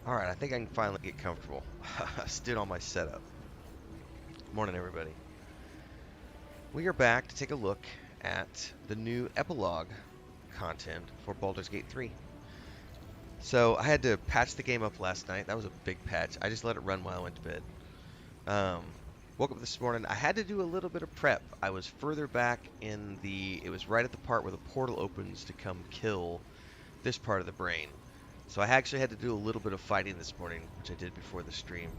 Alright, I think I can finally get comfortable. Stood on my setup. Morning, everybody. We are back to take a look at the new epilogue content for Baldur's Gate 3. So, I had to patch the game up last night. That was a big patch. I just let it run while I went to bed. Woke up this morning. I had to do a little bit of prep. I was further back in the... It was right at the part where the portal opens to come kill this part of the brain. So I actually had to do a little bit of fighting this morning, which I did before the stream.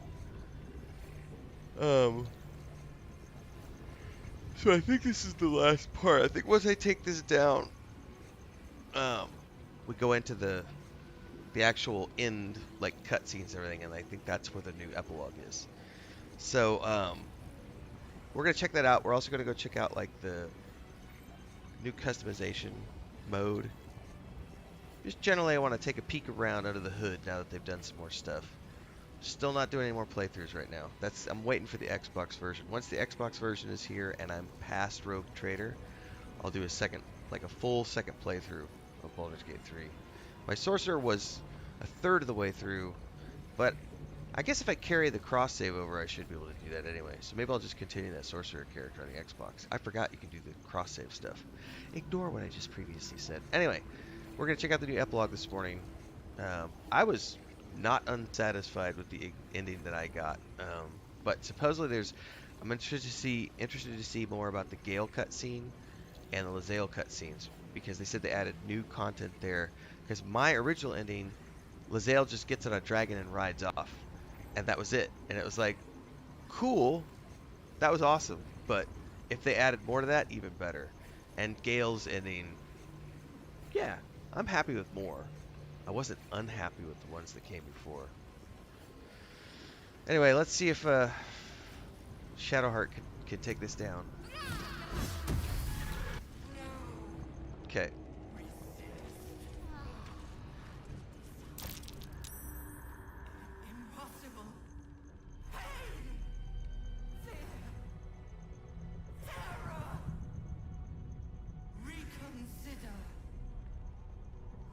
So I think this is the last part. I think once I take this down, we go into the actual end, like cutscenes and everything, and I think that's where the new epilogue is. So we're gonna check that out. We're also gonna go check out like the new customization mode. Just generally, I want to take a peek around under the hood now that they've done some more stuff. Still not doing any more playthroughs right now. I'm waiting for the Xbox version. Once the Xbox version is here and I'm past Rogue Trader, I'll do a full second playthrough of Baldur's Gate 3. My Sorcerer was a third of the way through, but I guess if I carry the cross save over, I should be able to do that anyway. So maybe I'll just continue that Sorcerer character on the Xbox. I forgot you can do the cross save stuff. Ignore what I just previously said. Anyway, we're going to check out the new epilogue this morning. I was not unsatisfied with the ending that I got, but supposedly I'm interested to see more about the Gale cutscene and the Lae'zel cutscenes, because they said they added new content there. Because my original ending, Lae'zel just gets on a dragon and rides off, and that was it. And it was like, cool, that was awesome. But if they added more to that, even better. And Gale's ending, yeah, I'm happy with more. I wasn't unhappy with the ones that came before. Anyway, let's see if Shadowheart can take this down. Okay. Impossible. Reconsider.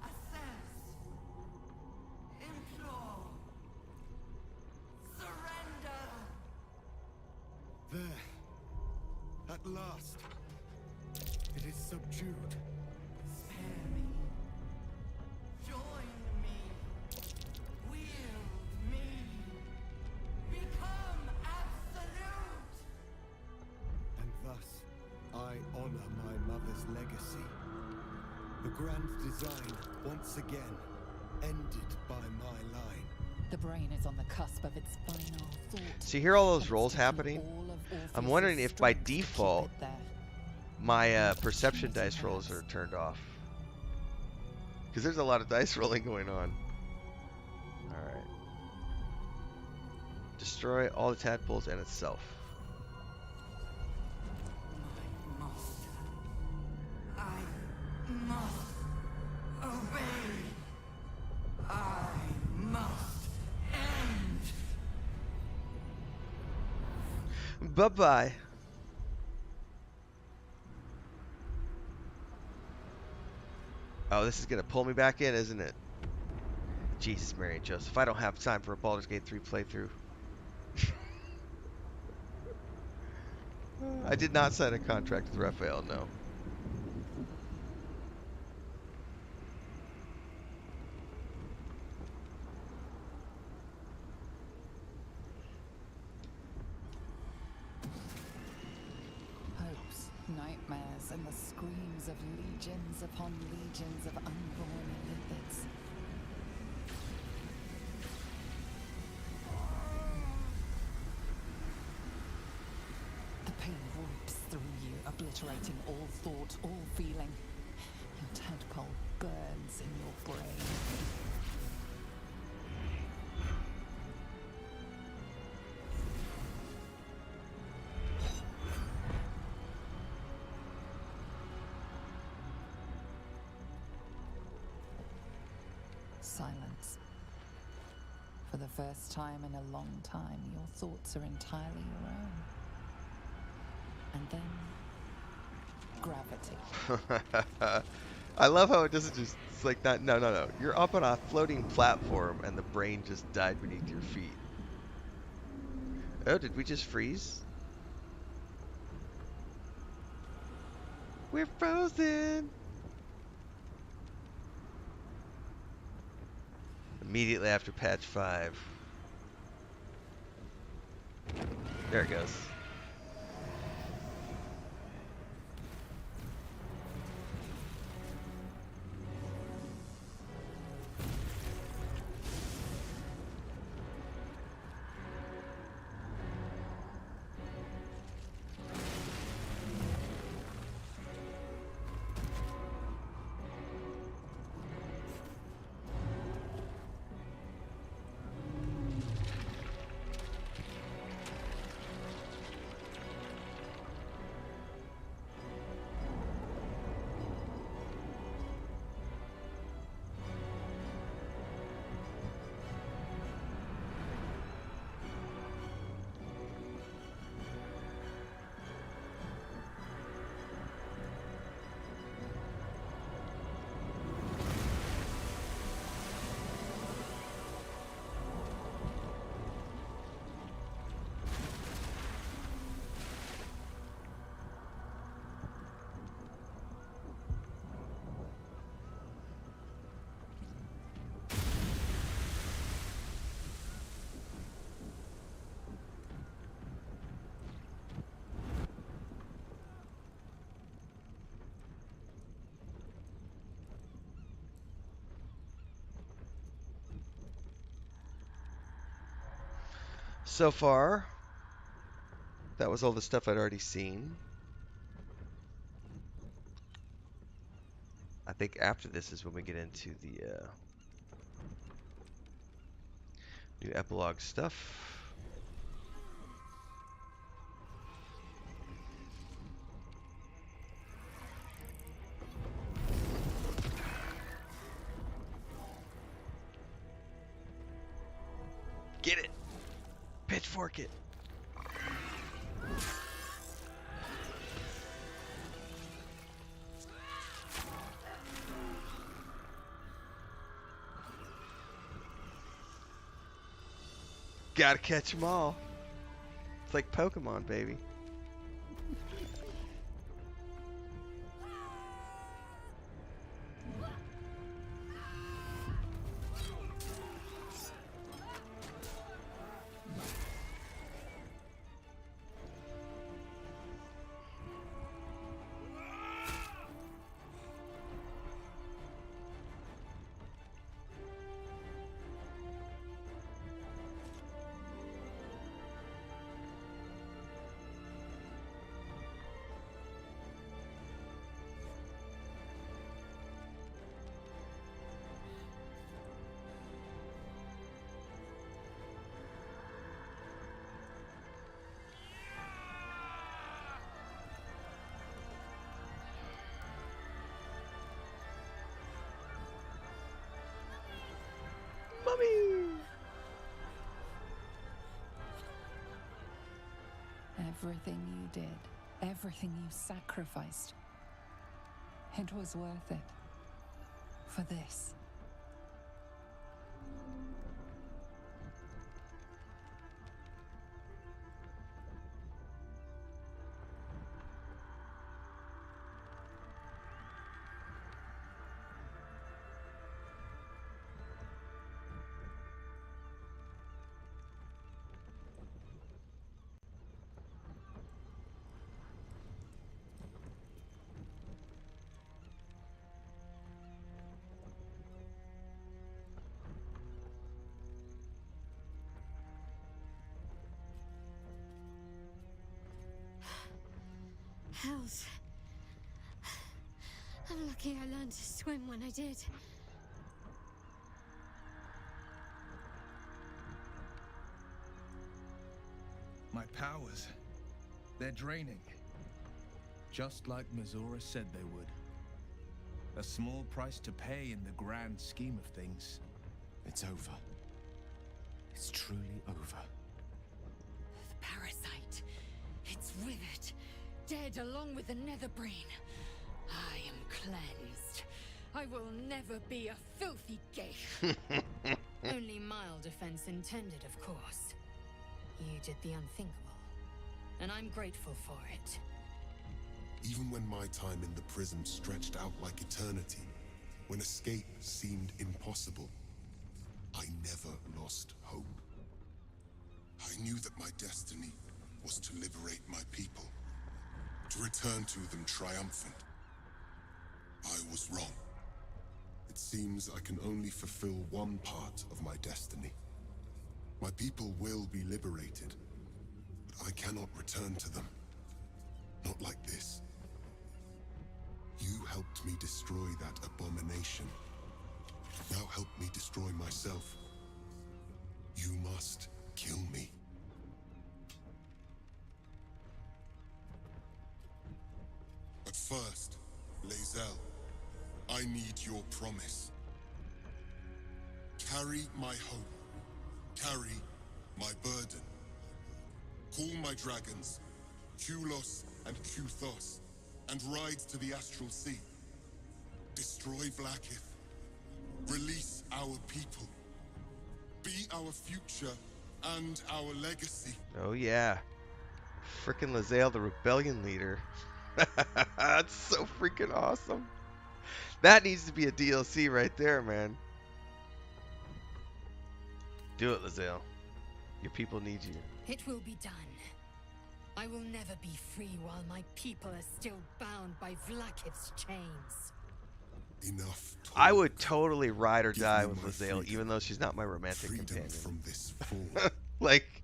Assess. Implore. Surrender. There. At last. It is subdued. Spare me. Join me. Wield me. Become absolute. And thus, I honor my mother's legacy. The grand design, once again, ended by my line. The brain is on the cusp of its final thought. So you hear all those rolls happening? I'm wondering if by default my perception dice rolls are turned off. Because there's a lot of dice rolling going on. Alright. Destroy all the tadpoles and itself. My master. I must obey. I must end. Bye-bye. Oh, this is going to pull me back in, isn't it? Jesus, Mary and Joseph. I don't have time for a Baldur's Gate 3 playthrough. I did not sign a contract with Renfail, no. Hopes, nightmares, and the screams of legions upon legions of unborn lipids. The pain rips through you, obliterating all thought, all feeling. Your tadpole burns in your brain. Silence. For the first time in a long time, your thoughts are entirely your own. And then gravity. I love how it doesn't just, it's like that. No, no, no. You're up on a floating platform and the brain just died beneath your feet. Oh, did we just freeze? We're frozen. Immediately after patch 5. There it goes. So far, that was all the stuff I'd already seen. I think after this is when we get into the new epilogue stuff. Get it! Pitchfork it! Gotta catch 'em all. It's like Pokemon, baby. Mommy! Everything you did, everything you sacrificed, it was worth it. For this. Hells. I'm lucky I learned to swim when I did. My powers, they're draining. Just like Mizora said they would. A small price to pay in the grand scheme of things. It's over. It's truly over. The parasite. It's withered. Dead along with the nether brain. I am cleansed. I will never be a filthy gay. Only mild offense intended, of course. You did the unthinkable, and I'm grateful for it. Even when my time in the prison stretched out like eternity, when escape seemed impossible, I never lost hope. I knew that my destiny was to liberate my people, to return to them triumphant. I was wrong. It seems I can only fulfill one part of my destiny. My people will be liberated, but I cannot return to them. Not like this. You helped me destroy that abomination. Now help me destroy myself. You must kill me. But first, Lae'zel, I need your promise. Carry my hope. Carry my burden. Call my dragons, Kulos and Kuthos, and ride to the Astral Sea. Destroy Blackith. Release our people. Be our future and our legacy. Oh yeah. Frickin' Lae'zel, the rebellion leader. That's so freaking awesome. That needs to be a DLC right there, man. Do it, Lae'zel. Your people need you. It will be done. I will never be free while my people are still bound by Vlaakith's chains. Enough talk. I would totally ride or Give die me with my Lae'zel, freedom. even though she's not my romantic Freedom companion. from this fool. Like,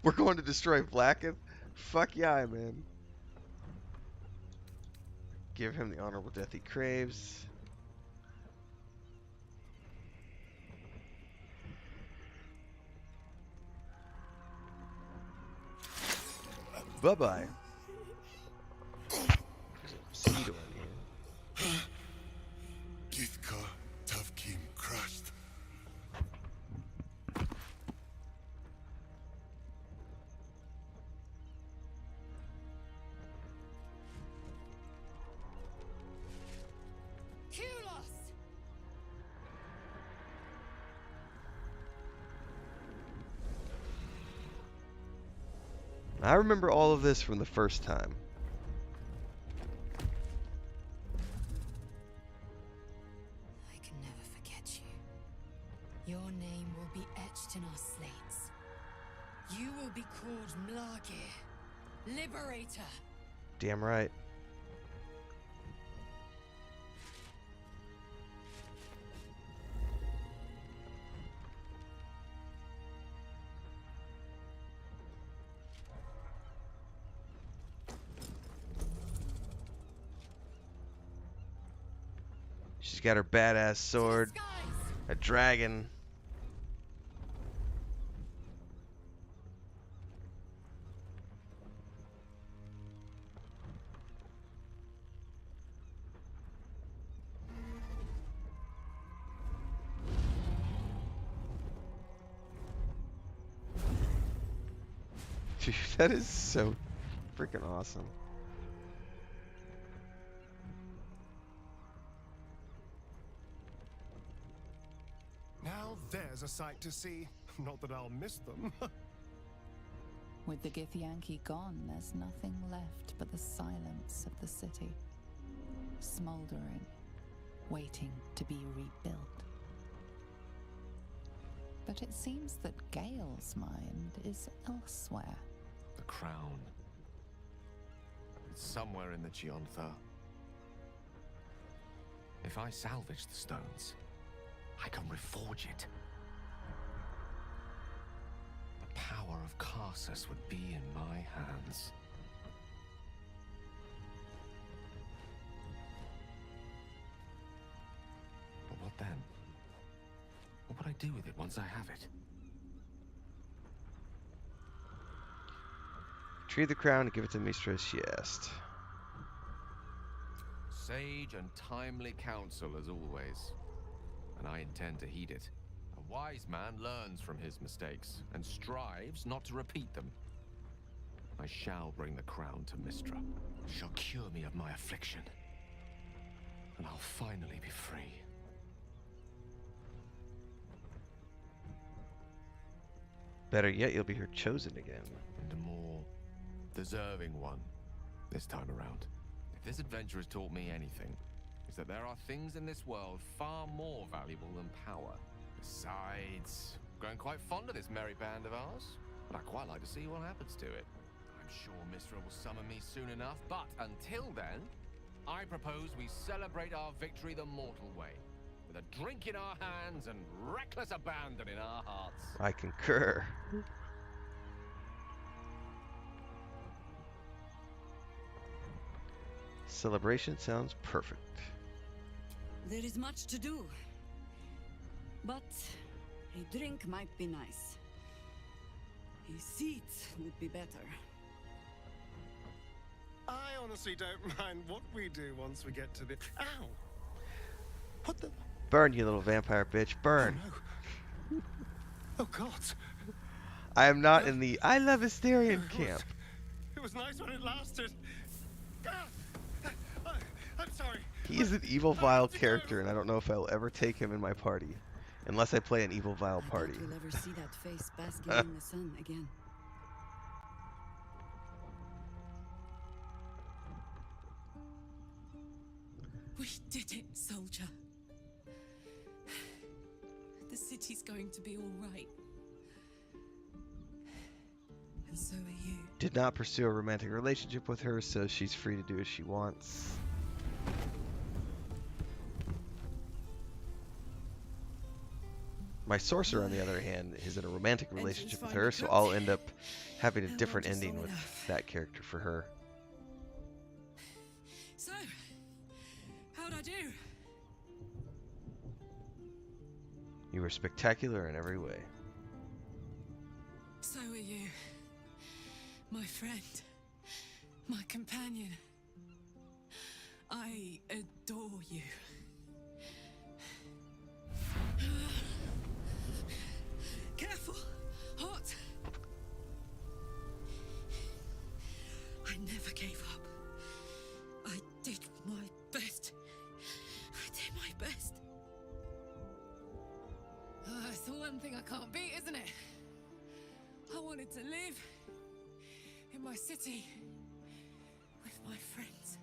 we're going to destroy Blacketh? Fuck yeah, man. Give him the honorable death he craves. Bye-bye. There's a mosquito in here. Githka Tavkim crushed. Kulos! I remember all of this from the first time. I can never forget you. Your name will be etched in our slates. You will be called Mlagir, Liberator. Damn right. She's got her badass sword, Skies! a dragon. Dude, that is so freaking awesome. Now there's a sight to see. Not that I'll miss them. With the Githyanki gone, there's nothing left but the silence of the city, smoldering, waiting to be rebuilt. But it seems that Gale's mind is elsewhere. The crown. It's somewhere in the Geontha. If I salvage the stones, I can reforge it. The power of Karsus would be in my hands. But what then? What would I do with it once I have it? Retrieve the crown and give it to Mistress, she asked. Sage and timely counsel as always, and I intend to heed it. A wise man learns from his mistakes and strives not to repeat them. I shall bring the crown to Mistra. She'll cure me of my affliction, and I'll finally be free. Better yet, you'll be her chosen again. And a more deserving one this time around. If this adventure has taught me anything, it's that there are things in this world far more valuable than power. Besides, I'm growing quite fond of this merry band of ours, but I'd quite like to see what happens to it. I'm sure Mistra will summon me soon enough, but until then, I propose we celebrate our victory the mortal way, with a drink in our hands and reckless abandon in our hearts. I concur. Celebration sounds perfect. There is much to do, but a drink might be nice. A seat would be better. I honestly don't mind what we do once we get to the... Ow! What the... Burn, you little vampire bitch, burn. Oh, no. Oh, God. I am not in the I love Asterion camp. It was nice when it lasted. Ah! I'm sorry. He is an evil, vile character, and I don't know if I'll ever take him in my party. Unless I play an evil, vile party. I doubt we'll ever see that face basking in the sun again. We did it, soldier. The city's going to be all right. And so are you. Did not pursue a romantic relationship with her, so she's free to do as she wants. My sorcerer, on the other hand, is in a romantic relationship with her, so I'll end up having a different ending with that character for her. So, how'd I do? You were spectacular in every way. So are you. My friend. My companion. I adore you. Careful! Hot! I never gave up. I did my best. I did my best. It's the one thing I can't beat, isn't it? I wanted to live in my city with my friends.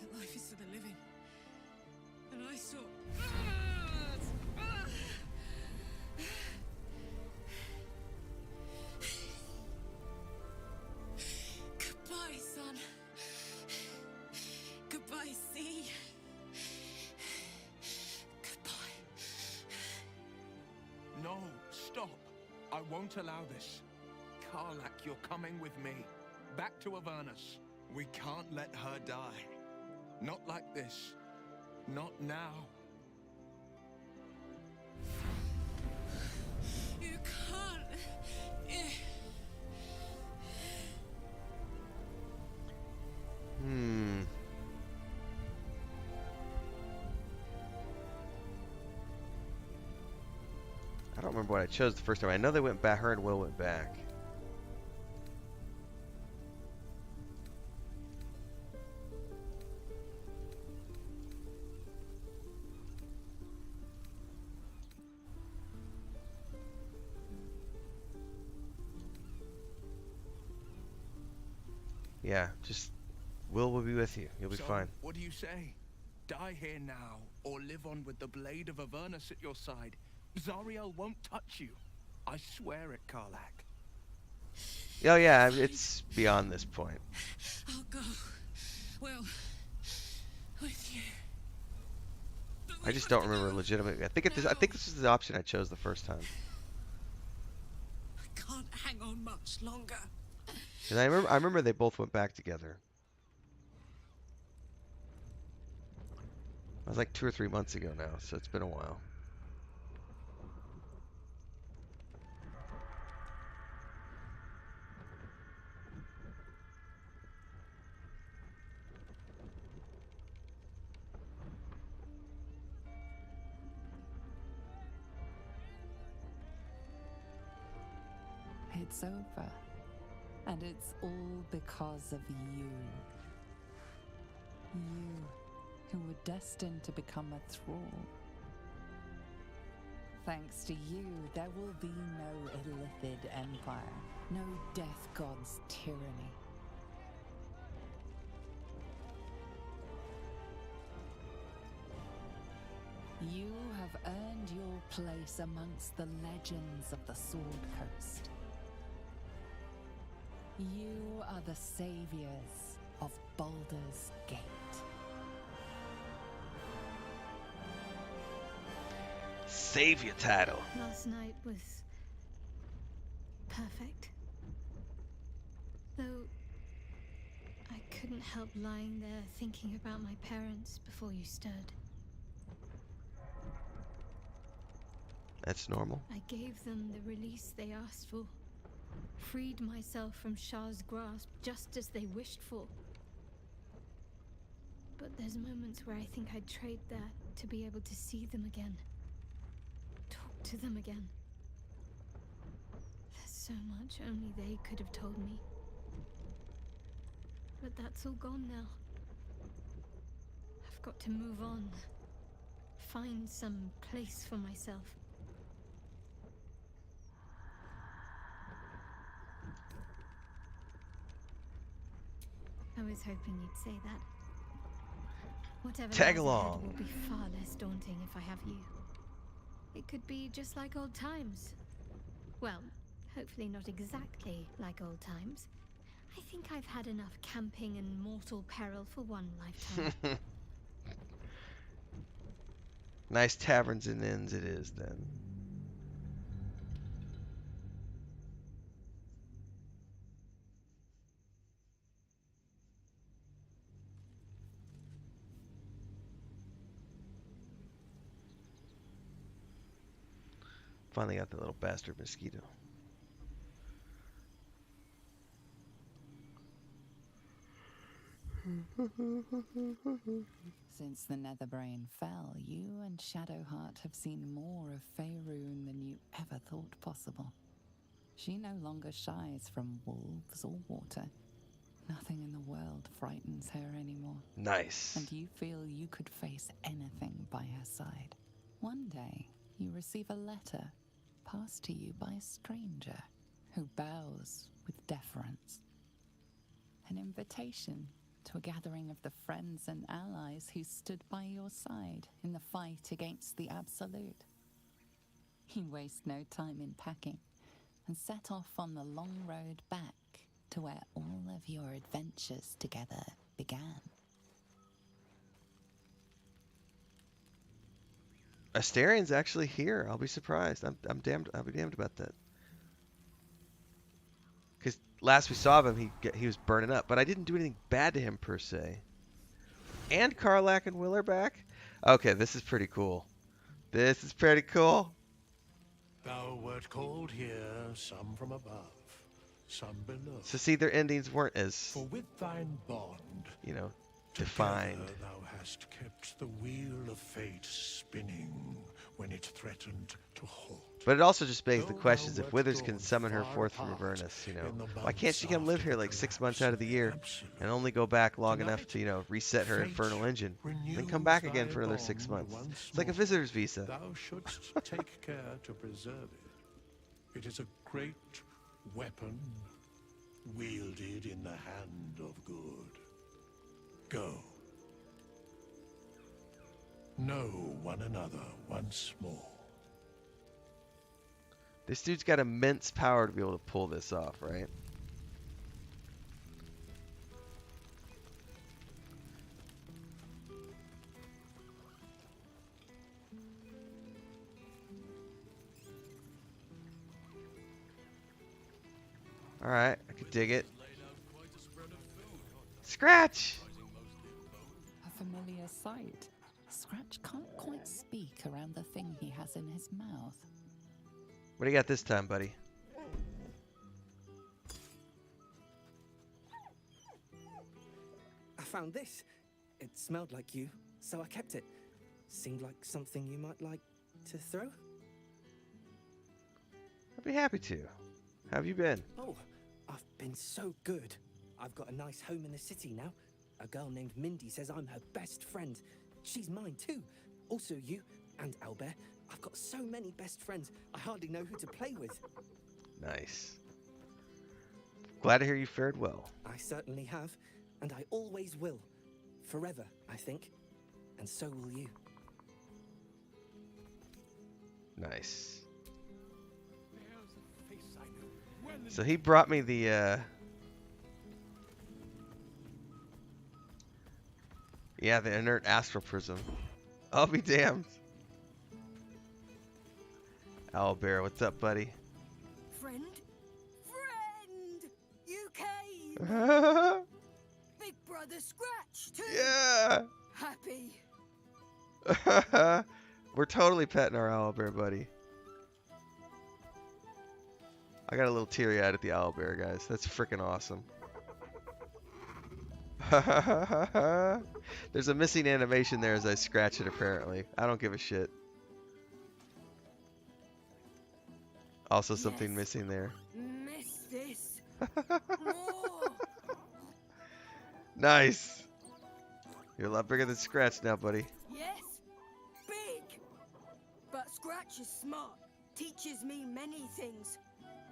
But life is for the living. And I saw... Goodbye, sun. Goodbye, sea. Goodbye. No, stop. I won't allow this. Karlak, you're coming with me. Back to Avernus. We can't let her die. Not like this. Not now. You can't. I don't remember what I chose the first time. I know they went back. Her and Will went back. Yeah, just Will be with you. You'll be So, fine. what do you say? Die here now, or live on with the blade of Avernus at your side. Zariel won't touch you. I swear it, Karlak. Oh yeah, it's beyond this point. I'll go. Well, with you. I just don't remember legitimately. I think this is the option I chose the first time. I can't hang on much longer. And I remember they both went back together. That was like 2 or 3 months ago now, so it's been a while. It's over. And it's all because of you. You who were destined to become a thrall. Thanks to you, there will be no illithid empire, no death god's tyranny. You have earned your place amongst the legends of the Sword Coast. You are the saviors of Baldur's Gate. Savior title. Last night was perfect. Though I couldn't help lying there thinking about my parents before you stirred. That's normal. I gave them the release they asked for. Freed myself from Shah's grasp just as they wished for. But there's moments where I think I'd trade that to be able to see them again. Talk to them again. There's so much only they could have told me. But that's all gone now. I've got to move on. Find some place for myself. I was hoping you'd say that. Whatever Tag lies along. ahead will be far less daunting if I have you. It could be just like old times. Well, hopefully not exactly like old times. I think I've had enough camping and mortal peril for one lifetime. Nice taverns and inns it is then. Finally got the little bastard mosquito. Since the Netherbrain fell, you and Shadowheart have seen more of Faerun than you ever thought possible. She no longer shies from wolves or water. Nothing in the world frightens her anymore. Nice. And you feel you could face anything by her side. One day, you receive a letter passed to you by a stranger who bows with deference. An invitation to a gathering of the friends and allies who stood by your side in the fight against the Absolute. You waste no time in packing and set off on the long road back to where all of your adventures together began. Asterian's actually here. I'll be surprised. I'll be damned about that. Because last we saw of him, he was burning up, but I didn't do anything bad to him per se. And Karlak and Will are back. Okay, this is pretty cool. This is pretty cool. Thou wert called here, some from above, some below. So see, their endings weren't as, For with thine bond, you know, defined. together thou hast kept the wheel of fate spinning when it threatened to halt. But it also just begs the Though questions: thou if wert Withers can drawn summon her far forth from apart Avernus, you know, in the why can't months she come live after here the like 6 months collapse out of the year Absolute, and only go back long enough tonight, to, you know, reset her fate infernal engine, and then come renews back again thy for another 6 bond months? once It's like a more. visitor's visa. Thou shouldst take care to preserve it. It is a great weapon wielded in the hand of good. Go. Know one another once more. This dude's got immense power to be able to pull this off, right? Alright, I could dig it. Scratch! A familiar sight. Scratch can't quite speak around the thing he has in his mouth. What do you got this time, buddy? I found this. It smelled like you, so I kept it. Seemed like something you might like to throw. I'd be happy to. How have you been? Oh, I've been so good. I've got a nice home in the city now. A girl named Mindy says I'm her best friend, she's mine too. Also you and Owlbear. I've got so many best friends, I hardly know who to play with. Nice. Glad to hear you fared well. I certainly have, and I always will. Forever, I think. And so will you. Nice. So he brought me the, yeah, the inert astral prism. I'll be damned. Owlbear, what's up, buddy? Friend? Friend! You came! Big brother Scratch, too! Yeah! Happy. We're totally petting our owlbear, buddy. I got a little teary-eyed at the owlbear, guys. That's freaking awesome. There's a missing animation there as I scratch it, apparently. I don't give a shit. Also something missing there. Miss this. More. Nice! You're a lot bigger than Scratch now, buddy. Yes. Big. But Scratch is smart. Teaches me many things.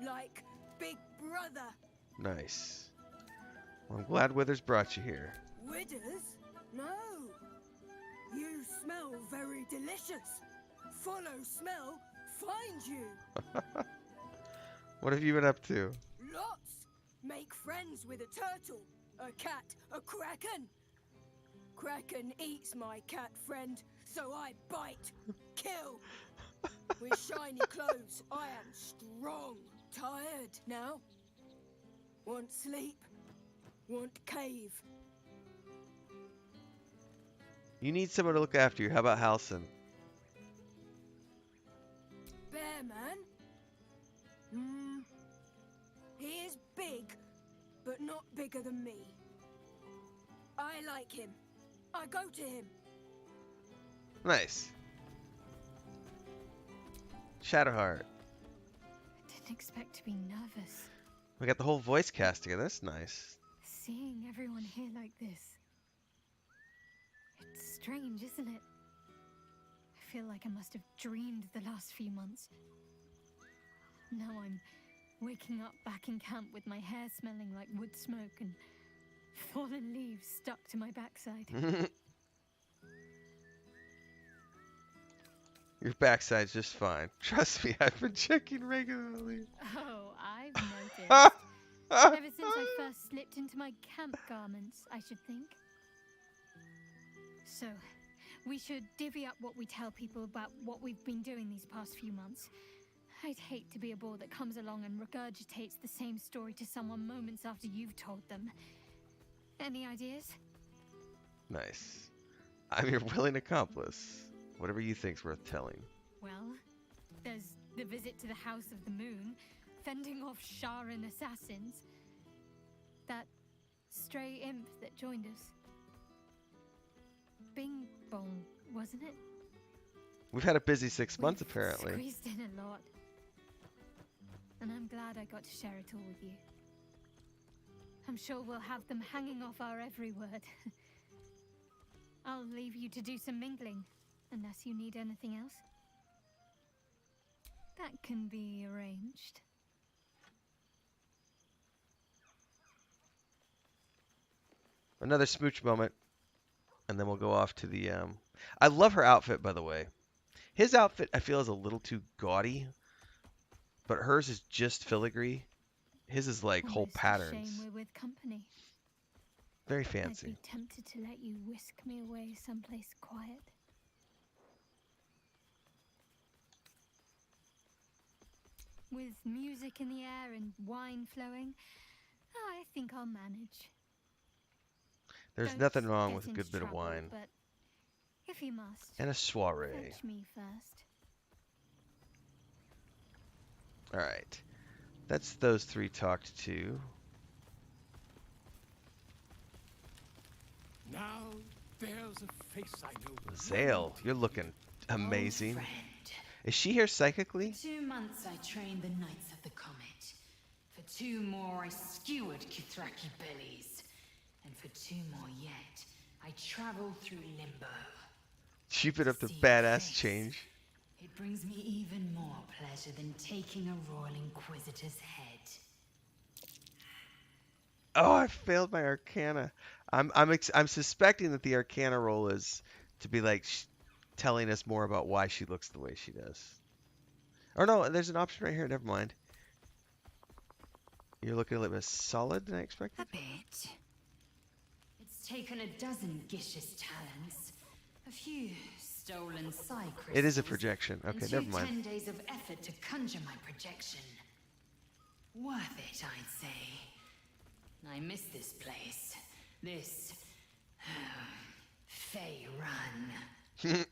Like Big Brother. Nice. Well, I'm glad Withers brought you here. Withers? No. You smell very delicious. Follow smell, find you. What have you been up to? Lots. Make friends with a turtle, a cat, a kraken. Kraken eats my cat friend, so I bite, kill. With shiny clothes, I am strong. Tired now. Want sleep. Want cave. You need someone to look after you. How about Halcyon? Bear man? He is big, but not bigger than me. I like him. I go to him. Nice. Shadowheart. Didn't expect to be nervous. We got the whole voice cast together. That's nice. Seeing everyone here like this. It's strange, isn't it? I feel like I must have dreamed the last few months. Now I'm waking up back in camp with my hair smelling like wood smoke and fallen leaves stuck to my backside. Your backside's just fine. Trust me, I've been checking regularly. Oh, I've noticed. Ever since I first slipped into my camp garments, I should think. So, we should divvy up what we tell people about what we've been doing these past few months. I'd hate to be a bore that comes along and regurgitates the same story to someone moments after you've told them. Any ideas? Nice. I'm your willing accomplice. Whatever you think's worth telling. Well, there's the visit to the House of the Moon, fending off Sharan assassins. That stray imp that joined us. Bing Bong, wasn't it? We've had a busy 6 months, apparently. Squeezed in a lot. And I'm glad I got to share it all with you. I'm sure we'll have them hanging off our every word. I'll leave you to do some mingling, unless you need anything else. That can be arranged. Another smooch moment. And then we'll go off to the... I love her outfit, by the way. His outfit, I feel, is a little too gaudy. But hers is just filigree. His is like whole Almost a patterns. shame we're with company. Very I'd fancy. be tempted to let you whisk me away someplace quiet. With music in the air and wine flowing, I think I'll manage. There's Don't nothing wrong get with a into good bit of trouble, wine. But if you must, And a soiree. fetch me first. Alright. That's those three talked to. Now there's a face I know. Zale, you're looking amazing. Friend. Is she here psychically? 2 months I trained the Knights of the Comet. For 2 more I skewered Kithraki bellies. And for 2 more yet, I traveled through limbo. Cheap it up to See your badass face. change. It brings me even more pleasure than taking a royal inquisitor's head. Oh, I failed my Arcana. I'm suspecting that the Arcana roll is to be like telling us more about why she looks the way she does. Or no, there's an option right here. Never mind. You're looking a little bit solid than I expected. A bit. It's taken a dozen Gish's talents, a few stolen side crystals. It is a projection. and Okay, two never mind. 10 days of effort to conjure my projection. Worth it, I'd say. I miss this place. This Fey Run.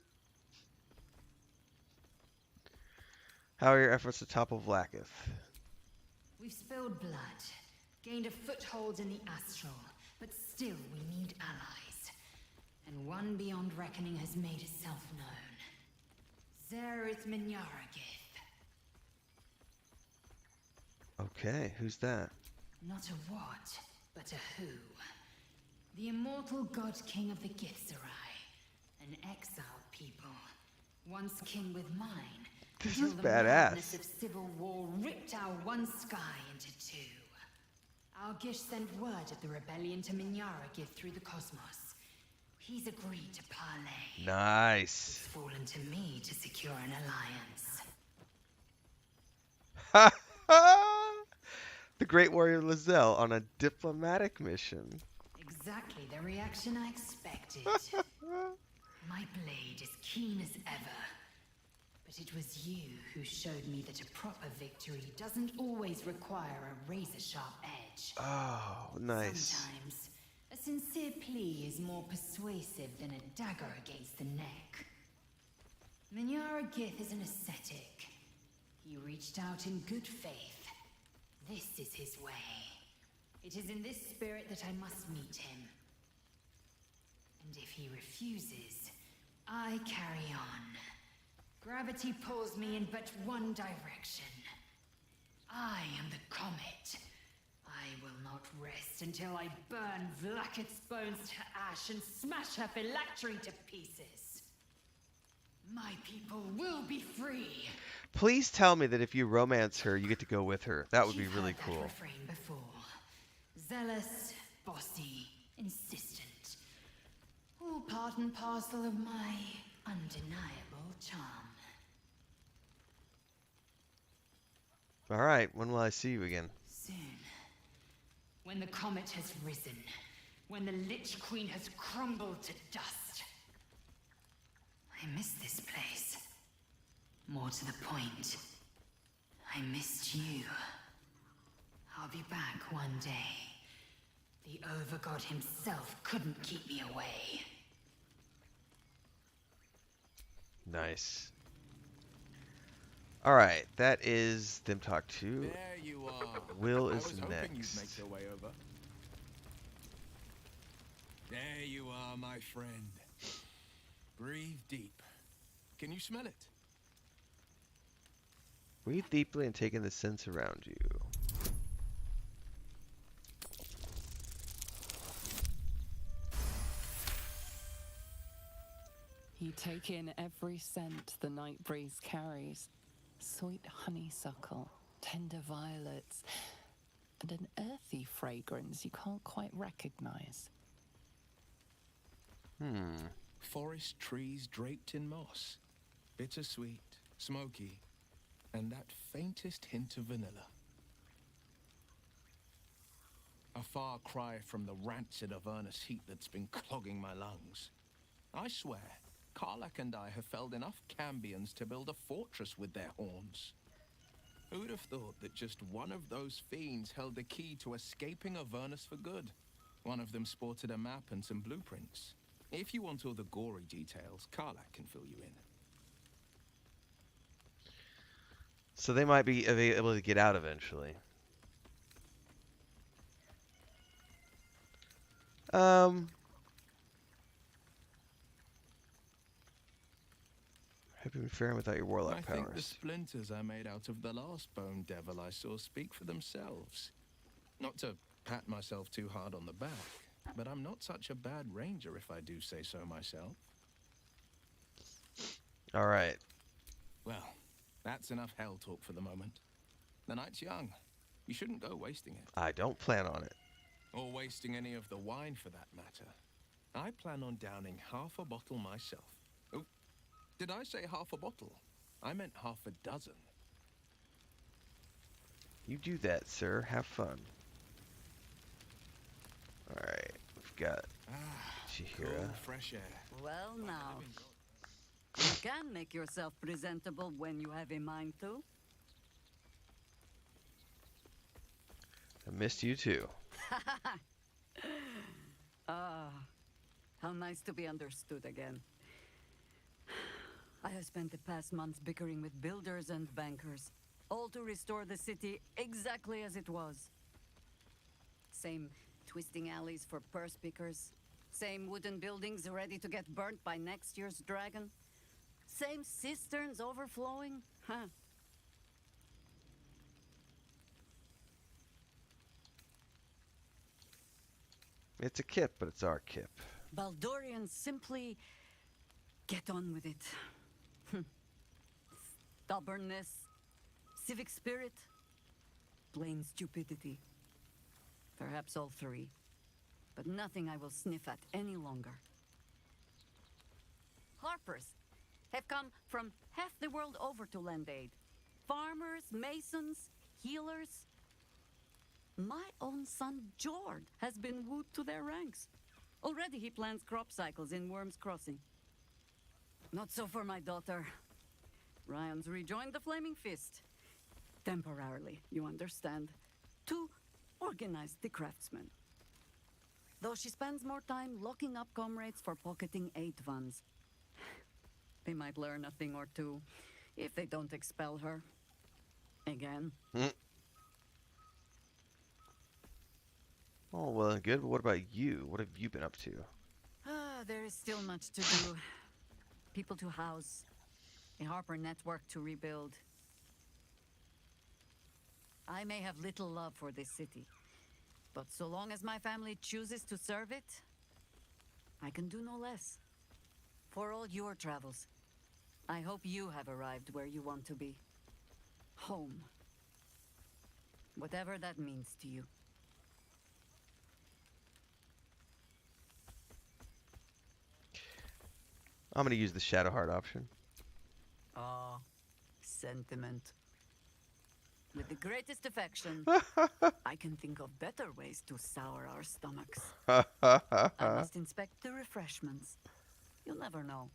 How are your efforts to topple Vlaakith? We've spilled blood, gained a foothold in the astral, but still we need allies. And one beyond reckoning has made itself known. Zerith Minyaragith. Okay, who's that? Not a what, but a who. The immortal god king of the Githzerai. An exiled people. Once kin with mine. This until is the badass. madness of civil war ripped our one sky into two. Our Gish sent word of the rebellion to Minyaragith through the cosmos. He's agreed to parley. Nice. It's fallen to me to secure an alliance. Ha ha! The Great Warrior Lizelle on a diplomatic mission. Exactly the reaction I expected. My blade is keen as ever. But it was you who showed me that a proper victory doesn't always require a razor-sharp edge. Oh, nice. Sometimes, a sincere plea is more persuasive than a dagger against the neck. Minyaragith is an ascetic. He reached out in good faith. This is his way. It is in this spirit that I must meet him. And if he refuses, I carry on. Gravity pulls me in but one direction. I am the comet. I will not rest until I burn Vlaakith's bones to ash and smash her phylactery to pieces. My people will be free. Please tell me that if you romance her, you get to go with her. That would be You've really heard cool. that refrain before. Zealous, bossy, insistent. All part and parcel of my undeniable charm. All right, when will I see you again? Soon. When the comet has risen. When the Lich Queen has crumbled to dust. I miss this place. More to the point, I missed you. I'll be back one day. The Overgod himself couldn't keep me away. Nice. All right, that is them talk 2. There you are. Will I is was hoping you'd next. make your way over. There you are, my friend. Breathe deep. Can you smell it? Breathe deeply and take in the sense around you. You take in every scent the night breeze carries. Sweet honeysuckle, tender violets, and an earthy fragrance you can't quite recognize. Forest trees draped in moss. Bittersweet, smoky, and that faintest hint of vanilla. A far cry from the rancid Avernus heat that's been clogging my lungs. I swear, Karlach and I have felled enough Cambions to build a fortress with their horns. Who'd have thought that just one of those fiends held the key to escaping Avernus for good? One of them sported a map and some blueprints. If you want all the gory details, Karlach can fill you in. So they might be able to get out eventually. Have you been faring without your warlock I powers? think the splinters I made out of the last bone devil I saw speak for themselves. Not to pat myself too hard on the back, but I'm not such a bad ranger if I do say so myself. All right. Well, that's enough hell talk for the moment. The night's young. You shouldn't go wasting it. I don't plan on it. Or wasting any of the wine for that matter. I plan on downing half a bottle myself. Oh, did I say half a bottle? I meant half a dozen. You do that, sir. Have fun. All right. We've got Cool, Chihira. fresh air. Well now, you can make yourself presentable when you have a mind to. I missed you too. Ah, how nice to be understood again. I have spent the past months bickering with builders and bankers, all to restore the city exactly as it was. Same twisting alleys for purse pickers, same wooden buildings ready to get burnt by next year's dragon, same cisterns overflowing, huh? It's a kip, but it's our kip. Baldurians simply get on with it. Stubbornness, civic spirit, plain stupidity. Perhaps all three, but nothing I will sniff at any longer. Harpers have come from half the world over to lend aid. Farmers, masons, healers. My own son, Jord, has been wooed to their ranks. Already he plans crop cycles in Worm's Crossing. Not so for my daughter. Ryan's rejoined the Flaming Fist. Temporarily, you understand. To organize the craftsmen. Though she spends more time locking up comrades for pocketing aid funds. They might learn a thing or two if they don't expel her. Again. Oh, well and good, but what about you? What have you been up to? There is still much to do. People to house. A Harper network to rebuild. I may have little love for this city, but so long as my family chooses to serve it, I can do no less. For all your travels, I hope you have arrived where you want to be. Home. Whatever that means to you. I'm going to use the Shadowheart option. Ah, sentiment. With the greatest affection, I can think of better ways to sour our stomachs. I must inspect the refreshments. You'll never know.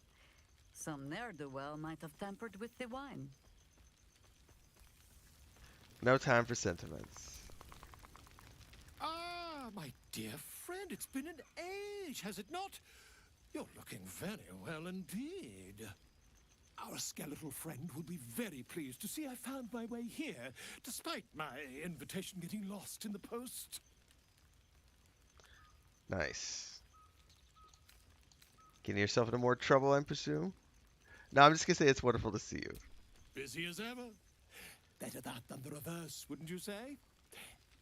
Some ne'er-do-well might have tampered with the wine. No time for sentiments. Ah, my dear friend, it's been an age, has it not? You're looking very well indeed. Our skeletal friend will be very pleased to see I found my way here, despite my invitation getting lost in the post. Nice. Getting yourself into more trouble, I presume? No, I'm just going to say it's wonderful to see you. Busy as ever. Better that than the reverse, wouldn't you say?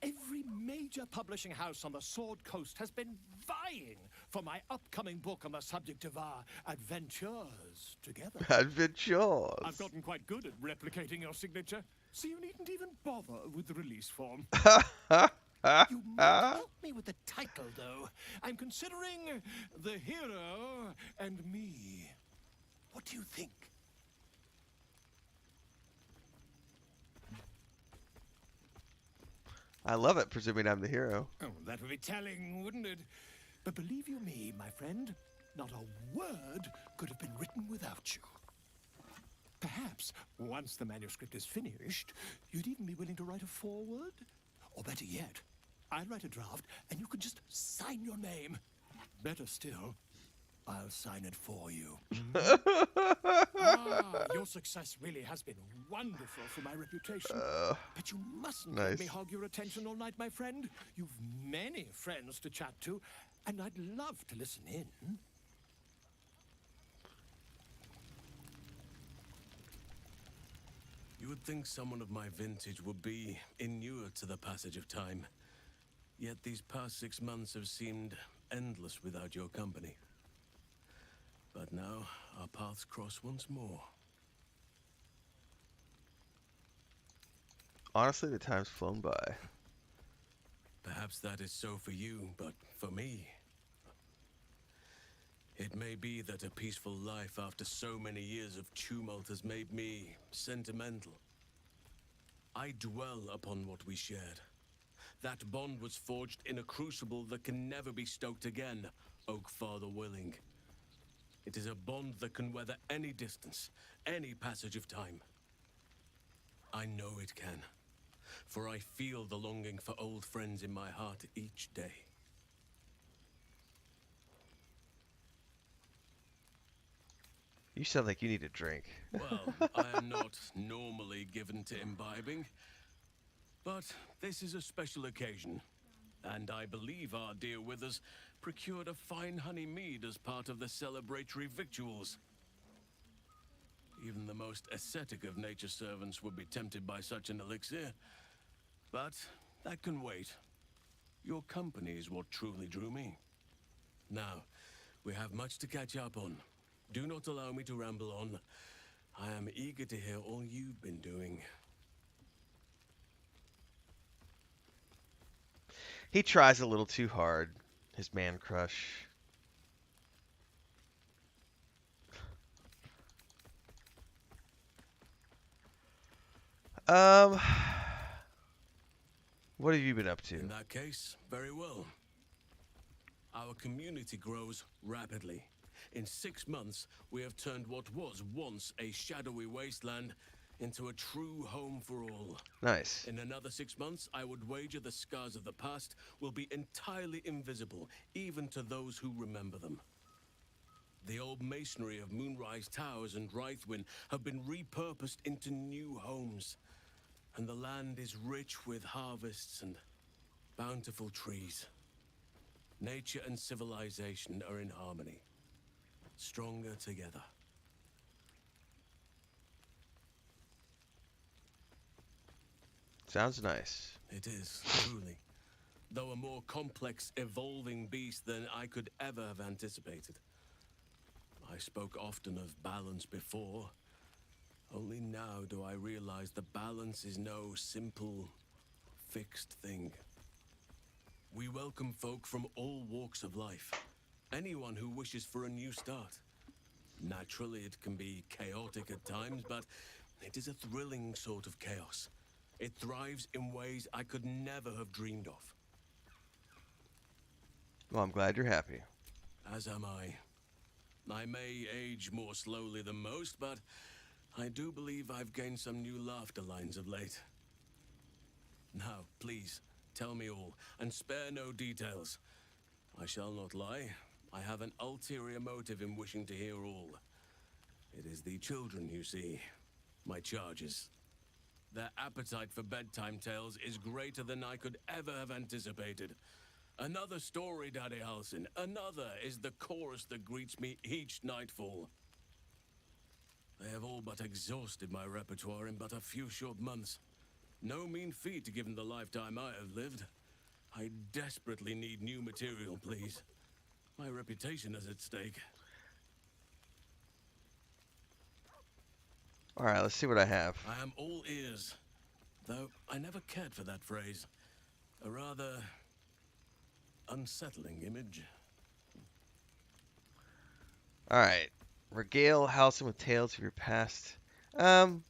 Every major publishing house on the Sword Coast has been vying for my upcoming book on the subject of our adventures together. Adventures! I've gotten quite good at replicating your signature, so you needn't even bother with the release form. You might help me with the title, though. I'm considering The Hero and Me. What do you think? I love it, presuming I'm the hero. Oh, that would be telling, wouldn't it? But believe you me, my friend, not a word could have been written without you. Perhaps, once the manuscript is finished, you'd even be willing to write a foreword? Or better yet, I'll write a draft and you can just sign your name. Better still, I'll sign it for you. Your success really has been wonderful for my reputation. But you mustn't let me hog your attention all night, my friend. You've many friends to chat to, and I'd love to listen in. You would think someone of my vintage would be inured to the passage of time. Yet these past 6 months have seemed endless without your company. But now our paths cross once more. Honestly, the time's flown by. Perhaps that is so for you, but for me, it may be that a peaceful life after so many years of tumult has made me sentimental. I dwell upon what we shared. That bond was forged in a crucible that can never be stoked again, Oak Father willing. It is a bond that can weather any distance, any passage of time. I know it can, for I feel the longing for old friends in my heart each day. You sound like you need a drink. Well, I am not normally given to imbibing, but this is a special occasion, and I believe our dear Withers procured a fine honey mead as part of the celebratory victuals. Even the most ascetic of nature's servants would be tempted by such an elixir, but that can wait. Your company is what truly drew me. Now, we have much to catch up on. Do not allow me to ramble on. I am eager to hear all you've been doing. He tries a little too hard, his man crush. What have you been up to? In that case, very well. Our community grows rapidly. In 6 months, we have turned what was once a shadowy wasteland into a true home for all. Nice. In another 6 months, I would wager the scars of the past will be entirely invisible, even to those who remember them. The old masonry of Moonrise Towers and Rythwin have been repurposed into new homes, and the land is rich with harvests and bountiful trees. Nature and civilization are in harmony, stronger together. Sounds nice. It is, truly. Though a more complex, evolving beast than I could ever have anticipated. I spoke often of balance before. Only now do I realize the balance is no simple, fixed thing. We welcome folk from all walks of life. Anyone who wishes for a new start. Naturally, it can be chaotic at times, but it is a thrilling sort of chaos. It thrives in ways I could never have dreamed of. Well, I'm glad you're happy. As am I. I may age more slowly than most, but I do believe I've gained some new laughter lines of late. Now, please, tell me all, and spare no details. I shall not lie. I have an ulterior motive in wishing to hear all. It is the children, you see. My charges. Their appetite for bedtime tales is greater than I could ever have anticipated. Another story, Daddy Halsin. Another is the chorus that greets me each nightfall. They have all but exhausted my repertoire in but a few short months. No mean feat given the lifetime I have lived. I desperately need new material, please. My reputation is at stake. Alright, let's see what I have. I am all ears. Though I never cared for that phrase. A rather unsettling image. Alright. Regale Halcyon with tales of your past. Does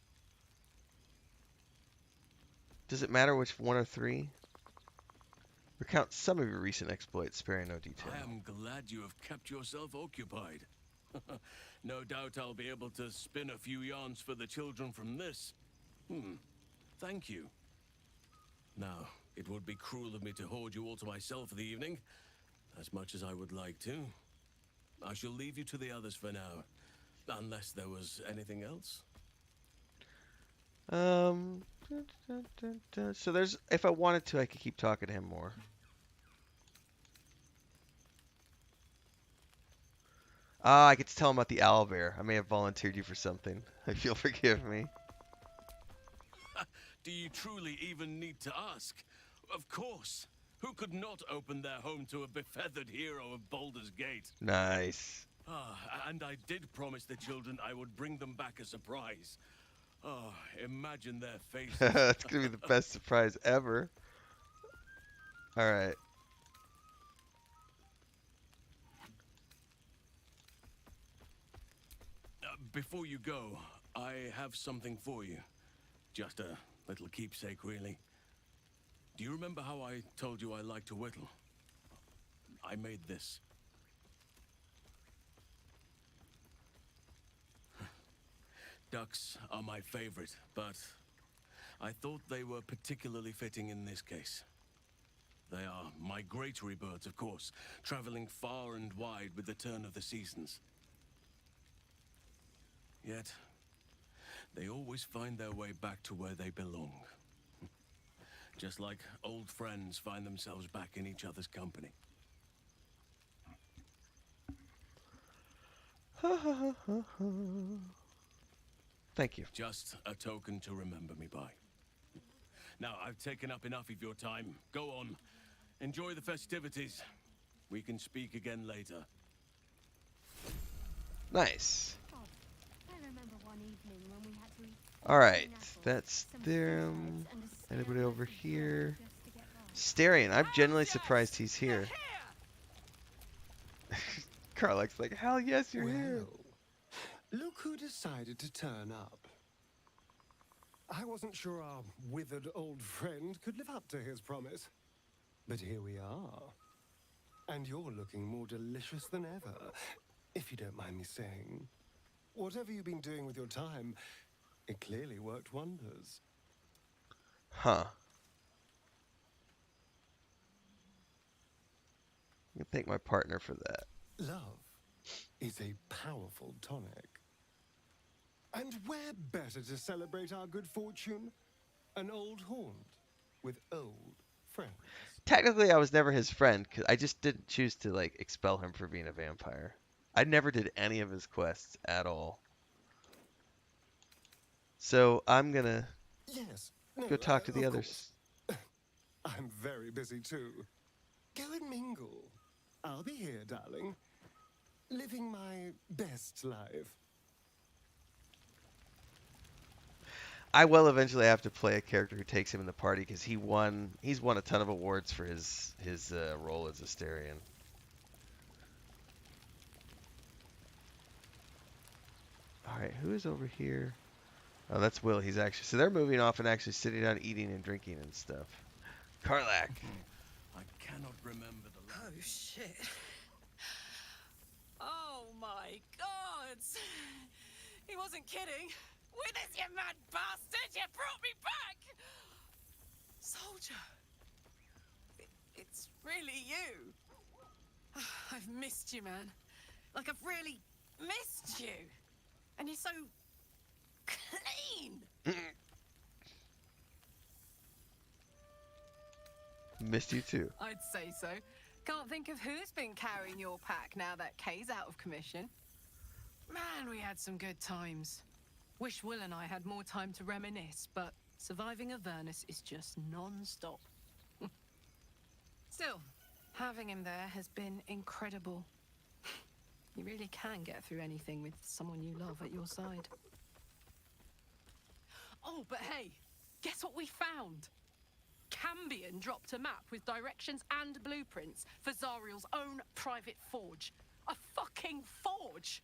it matter which one or three? Recount some of your recent exploits, sparing no detail. I am glad you have kept yourself occupied. No doubt I'll be able to spin a few yarns for the children from this. Thank you. Now, it would be cruel of me to hoard you all to myself for the evening, as much as I would like to. I shall leave you to the others for now, unless there was anything else. So there's, if I wanted to, I could keep talking to him more. Ah, I get to tell him about the owlbear. I may have volunteered you for something. If you'll forgive me. Do you truly even need to ask? Of course. Who could not open their home to a befeathered hero of Baldur's Gate? Nice. And I did promise the children I would bring them back a surprise. Oh, imagine their faces. That's gonna be the best surprise ever. All right. Before you go, I have something for you. Just a little keepsake, really. Do you remember how I told you I like to whittle? I made this. Ducks are my favorite, but I thought they were particularly fitting in this case. They are migratory birds, of course, traveling far and wide with the turn of the seasons. Yet, they always find their way back to where they belong. Just like old friends find themselves back in each other's company. Thank you. Just a token to remember me by. Now, I've taken up enough of your time. Go on. Enjoy the festivities. We can speak again later. Nice. I remember one evening when we had to eat All right, that's them. Anybody over here? Starion, I'm genuinely surprised he's here. Karlach's like, hell yes, you're here. Look who decided to turn up. I wasn't sure our withered old friend could live up to his promise. But here we are. And you're looking more delicious than ever, if you don't mind me saying. Whatever you've been doing with your time, it clearly worked wonders. Huh. I can thank my partner for that. Love is a powerful tonic. And where better to celebrate our good fortune? An old haunt with old friends. Technically, I was never his friend, because I just didn't choose to, like, expel him for being a vampire. I never did any of his quests at all. So, I'm gonna go talk to the others. I'm very busy too. Go and mingle. I'll be here, darling. Living my best life. I will eventually have to play a character who takes him in the party, because he's won a ton of awards for his role as Astarion. Alright, who is over here? Oh, that's Will. He's actually... So they're moving off and actually sitting down, eating and drinking and stuff. Karlach. I cannot remember the last... Oh, shit. Oh, my God. He wasn't kidding. Witness, you mad bastard! You brought me back! Soldier. It's really you. I've missed you, man. Like, I've really missed you. And you're so... clean! Missed you too. I'd say so. Can't think of who's been carrying your pack now that Kay's out of commission. Man, we had some good times. Wish Will and I had more time to reminisce, but surviving Avernus is just non-stop. Still, having him there has been incredible. You really can get through anything with someone you love at your side. Oh, but hey, guess what we found? Cambion dropped a map with directions and blueprints for Zariel's own private forge. A fucking forge!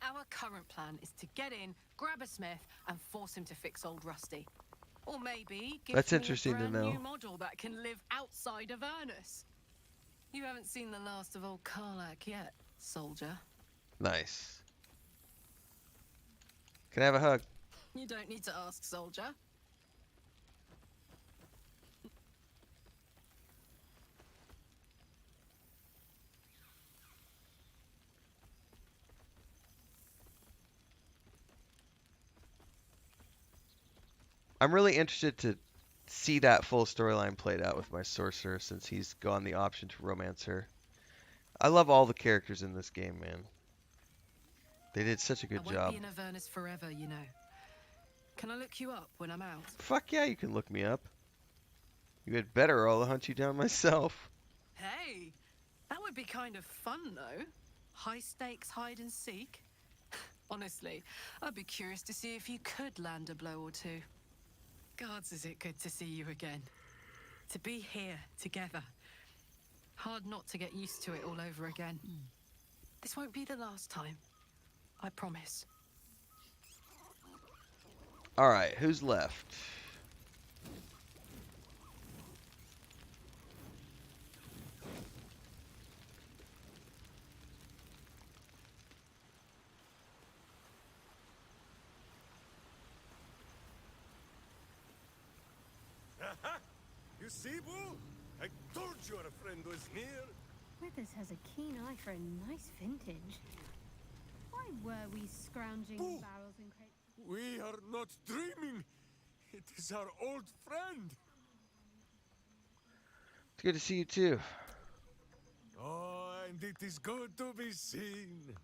Our current plan is to get in, grab a smith, and force him to fix old Rusty. Or maybe give That's me interesting a to brand know. new model that can live outside of Avernus. You haven't seen the last of old Karlach yet, soldier. Nice. Can I have a hug? You don't need to ask, soldier. I'm really interested to see that full storyline played out with my sorcerer, since he's gone the option to romance her. I love all the characters in this game, man. They did such a good I job. won't be in Avernus forever, you know. Can I look you up when I'm out? Fuck yeah, you can look me up. You had better, or I'll hunt you down myself. Hey, that would be kind of fun, though. High stakes hide and seek? Honestly, I'd be curious to see if you could land a blow or two. Gods, is it good to see you again. To be here, together. Hard not to get used to it all over again. This won't be the last time. I promise. Alright, who's left? You see, Boo? I told you our friend was near. Withers has a keen eye for a nice vintage. Why were we scrounging in barrels and crates? We are not dreaming. It is our old friend. It's good to see you too. Oh, and it is good to be seen.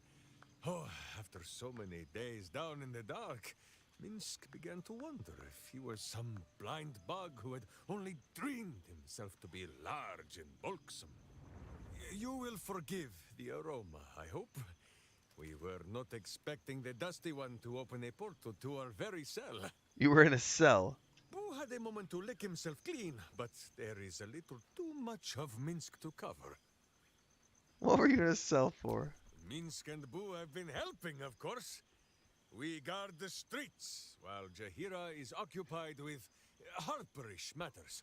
Oh, after so many days down in the dark, Minsk began to wonder if he was some blind bug who had only dreamed himself to be large and bulksome. You will forgive the aroma, I hope. We were not expecting the Dusty One to open a portal to our very cell. You were in a cell. Boo had a moment to lick himself clean, but there is a little too much of Minsk to cover. What were you in a cell for? Minsk and Boo have been helping, of course. We guard the streets, while Jaheira is occupied with harperish matters.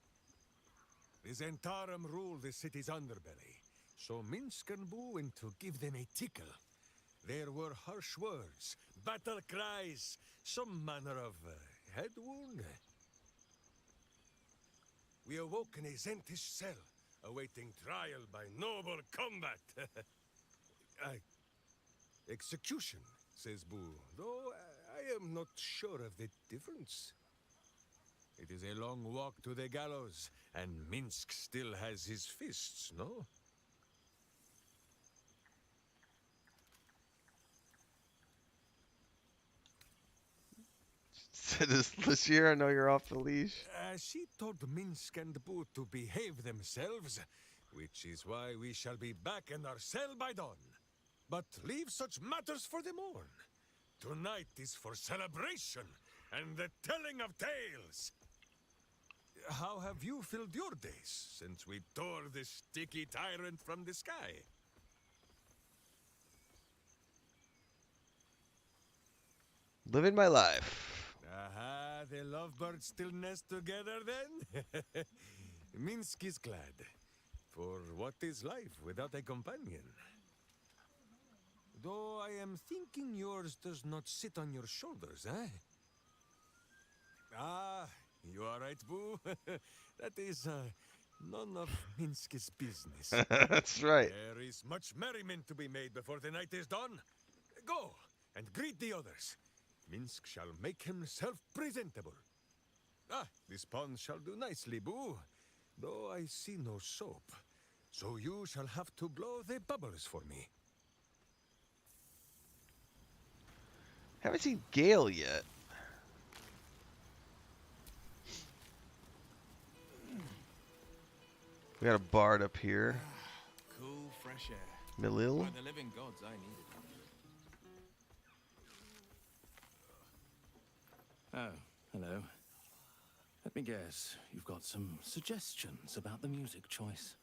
The Zentarum rule the city's underbelly, so Minsk and Boo went to give them a tickle. There were harsh words, battle cries, some manner of head wound. We awoke in a Zentish cell, awaiting trial by noble combat. Execution, says Boo, though I am not sure of the difference. It is a long walk to the gallows, and Minsk still has his fists, no? Does Lashira know you're off the leash? She told Minsk and Boo to behave themselves, which is why we shall be back in our cell by dawn. But leave such matters for the morn. Tonight is for celebration and the telling of tales. How have you filled your days since we tore this sticky tyrant from the sky? Living my life. Aha, the lovebirds still nest together then? Minsk is glad. For what is life without a companion? Though I am thinking yours does not sit on your shoulders, eh? Ah, you are right, Boo. That is none of Minsk's business. That's right. There is much merriment to be made before the night is done. Go and greet the others. Minsk shall make himself presentable. Ah, this pond shall do nicely, Boo. Though I see no soap. So you shall have to blow the bubbles for me. Haven't seen Gale yet. We got a bard up here. Cool, fresh air. Milil. By the living gods, I need it. Oh, hello. Let me guess, you've got some suggestions about the music choice.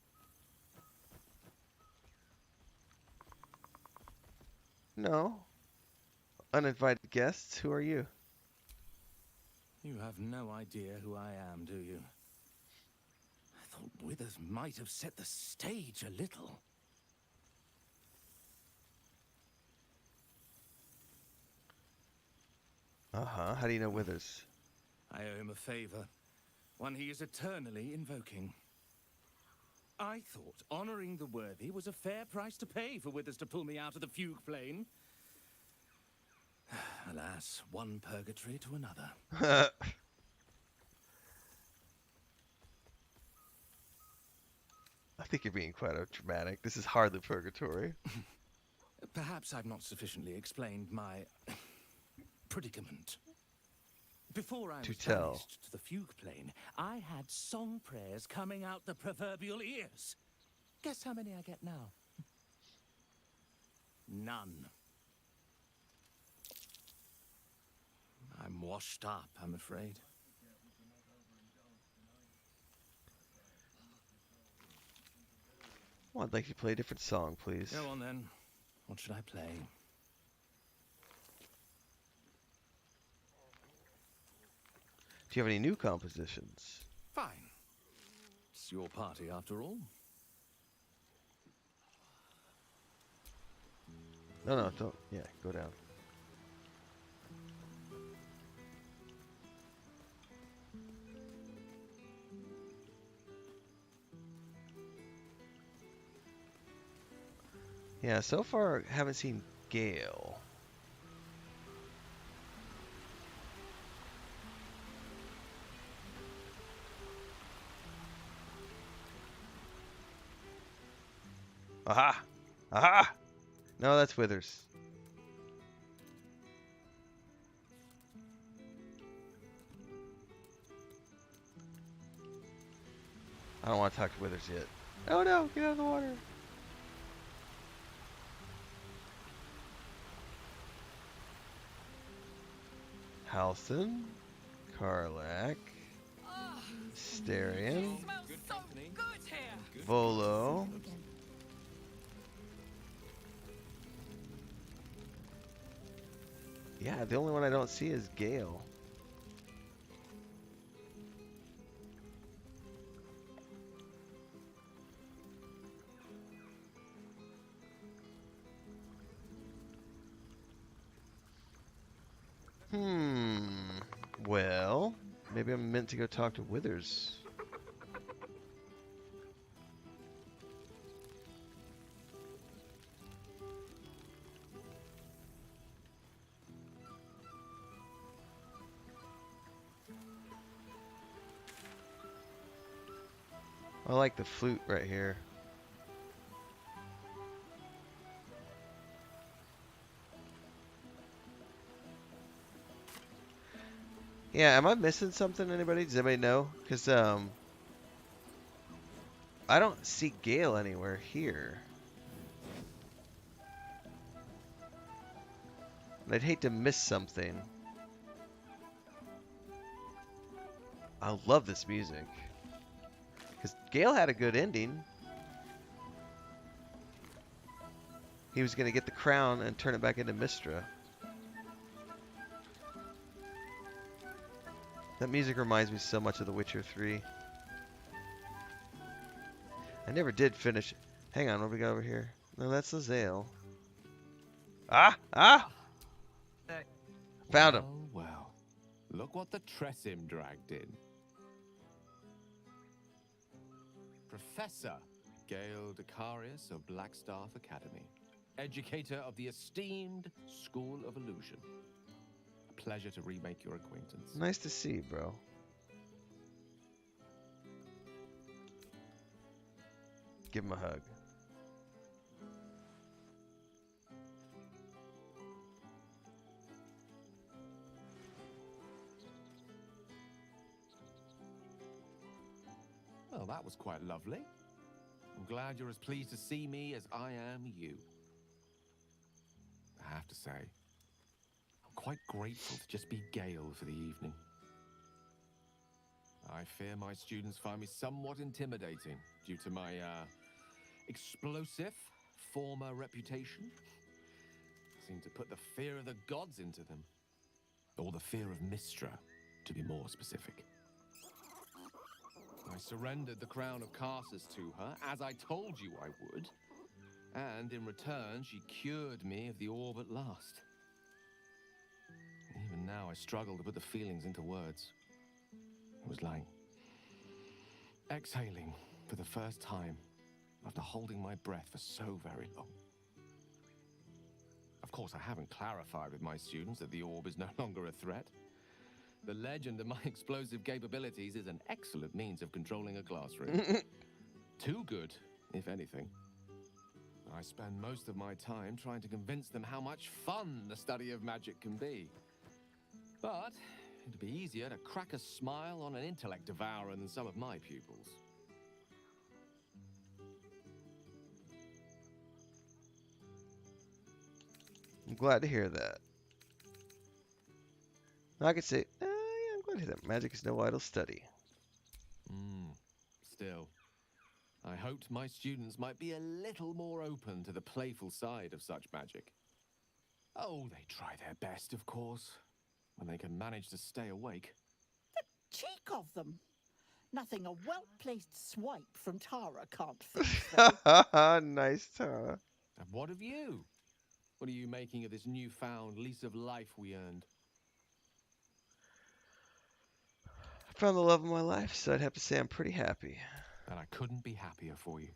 No. Uninvited guests, who are you? You have no idea who I am, do you? I thought Withers might have set the stage a little. Uh-huh. How do you know Withers? I owe him a favor, one he is eternally invoking. I thought honoring the worthy was a fair price to pay for Withers to pull me out of the fugue plane. Alas, one purgatory to another. I think you're being quite dramatic. This is hardly purgatory. Perhaps I've not sufficiently explained my predicament. Before I was banished to the fugue plane, I had song prayers coming out the proverbial ears. Guess how many I get now? None. I'm washed up, I'm afraid. Well, I'd like you to play a different song, please. Go on then. What should I play? Do you have any new compositions? Fine. It's your party after all. No, don't. Yeah, go down. Yeah, so far haven't seen Gale. Aha! Aha! No, that's Withers. I don't want to talk to Withers yet. Oh no, get out of the water. Halson, Karlak, Starion, Volo, yeah, the only one I don't see is Gale. Well, maybe I'm meant to go talk to Withers. I like the flute right here. Yeah, am I missing something, anybody? Does anybody know? Because, I don't see Gale anywhere here. And I'd hate to miss something. I love this music. Because Gale had a good ending. He was going to get the crown and turn it back into Mystra. That music reminds me so much of The Witcher 3. I never did finish. Hang on, what do we got over here? No, that's Lae'zel. Ah! Ah! Found him. Well, look what the Tressim dragged in. Professor Gale Decarius of Blackstaff Academy, educator of the esteemed School of Illusion. A pleasure to remake your acquaintance. Nice to see you, bro. Give him a hug. Well, that was quite lovely. I'm glad you're as pleased to see me as I am you. I have to say, I'm quite grateful to just be Gale for the evening. I fear my students find me somewhat intimidating due to my, explosive former reputation. I seem to put the fear of the gods into them. Or the fear of Mystra, to be more specific. I surrendered the crown of Karsus to her, as I told you I would. And in return, she cured me of the orb at last. Even now, I struggle to put the feelings into words. It was like exhaling for the first time after holding my breath for so very long. Of course, I haven't clarified with my students that the orb is no longer a threat. The legend of my explosive capabilities is an excellent means of controlling a classroom. Too good, if anything. I spend most of my time trying to convince them how much fun the study of magic can be. But it'd be easier to crack a smile on an intellect devourer than some of my pupils. glad to hear that. I could say, yeah, I'm glad to hear that. Magic is no idle study. Still, I hoped my students might be a little more open to the playful side of such magic. Oh, they try their best, of course, when they can manage to stay awake. Cheek of them. Nothing a well-placed swipe from Tara can't fix, though. Nice, Tara. And what of you? What are you making of this newfound lease of life we earned? I found the love of my life, so I'd have to say I'm pretty happy. And I couldn't be happier for you.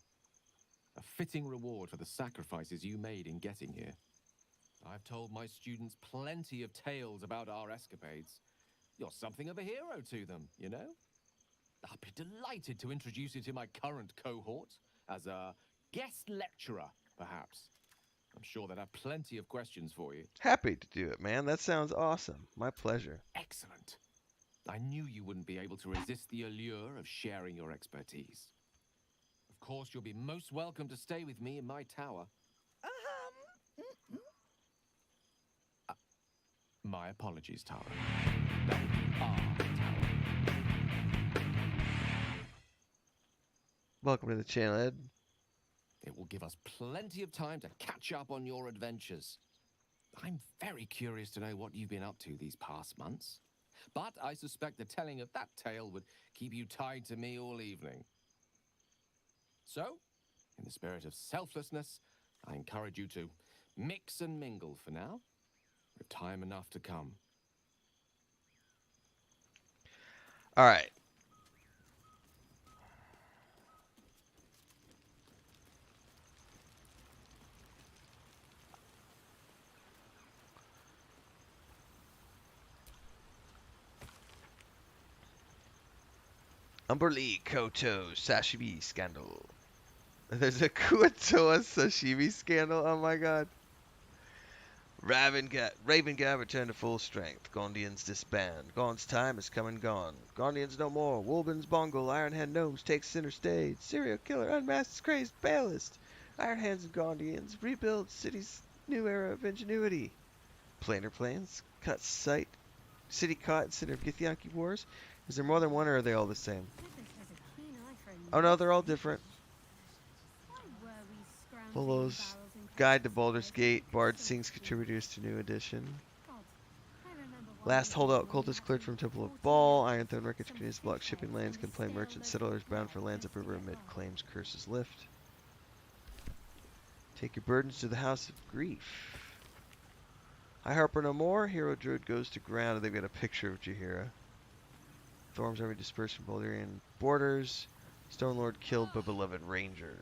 A fitting reward for the sacrifices you made in getting here. I've told my students plenty of tales about our escapades. You're something of a hero to them, you know? I'd be delighted to introduce you to my current cohort as a guest lecturer, perhaps. I'm sure they'd have plenty of questions for you. Happy to do it, man. That sounds awesome. My pleasure. Excellent. I knew you wouldn't be able to resist the allure of sharing your expertise. Of course, you'll be most welcome to stay with me in my tower. My apologies, Tara. That would be our tower. Welcome to the channel, Ed. It will give us plenty of time to catch up on your adventures. I'm very curious to know what you've been up to these past months. But I suspect the telling of that tale would keep you tied to me all evening. So, in the spirit of selflessness, I encourage you to mix and mingle for now, with time enough to come. All right. Umberlee Koto Sashimi Scandal. There's a Kuatoa Sashimi Scandal? Oh my god. Ravengard returned to full strength. Gondians disband. Gaun's time has come and gone. Gondians no more. Wolbins, Bongal, Ironhand Gnomes take center stage. Serial killer, unmasked, crazed, balist. Ironhands and Gondians rebuild city's new era of ingenuity. Planar plans, cut sight, city caught in center of Githyanki wars. Is there more than one, or are they all the same? Oh no, they're all different. Polo's Guide to Baldur's Gate. Bard sings contributors to new edition. Last holdout cultist cleared from Temple of Baal. Ironthorn wreckage continues to block shipping lanes. Can play merchant settlers bound for lands upriver amid claims curses lift. Take your burdens to the House of Grief. I Harper no more. Hero Druid goes to ground. And they've got a picture of Jaheira. Thorm's army dispersed from Baldurian borders. Stone Lord killed by beloved ranger.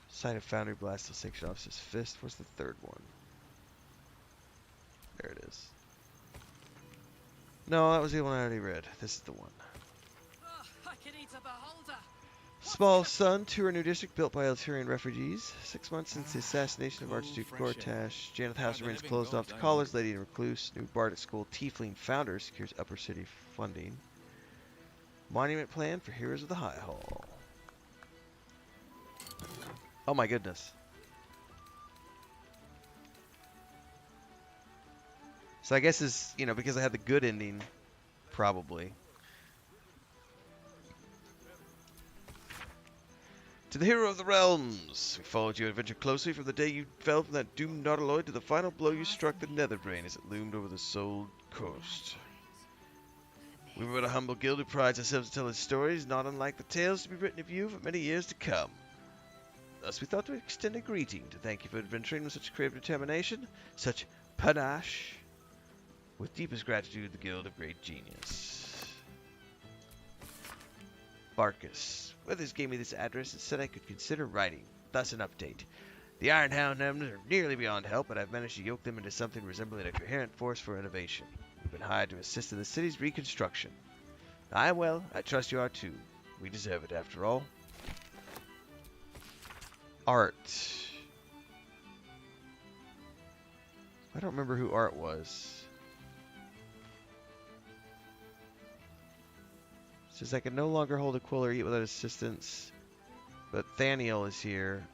Sight of Foundry Blast will sanction off his fist. What's the third one? There it is. No, that was the one I already read. This is the one. Small Sun, tour a new district built by Elturian refugees. 6 months since the assassination of Archduke Gortash. Janeth House remains closed off to callers. Lady and Recluse. New Bardic School Tiefling founder secures upper city funding. Monument plan for Heroes of the High Hall. Oh my goodness. So I guess is, you know, because I had the good ending, probably. To the hero of the realms, we followed your adventure closely from the day you fell from that doomed nautiloid to the final blow you struck the Netherbrain as it loomed over the Souled Coast. We were but a humble guild who prides ourselves in telling stories not unlike the tales to be written of you for many years to come. Thus we thought to extend a greeting to thank you for adventuring with such creative determination, such panache. With deepest gratitude, the Guild of Great Genius. Barkus. Withers gave me this address and said I could consider writing. Thus an update. The Ironhound Gnomes are nearly beyond help, but I've managed to yoke them into something resembling a coherent force for innovation. We've been hired to assist in the city's reconstruction. I trust you are too. We deserve it after all. Art. I don't remember who Art was. Says I can no longer hold a quill or eat without assistance, but Thaniel is here.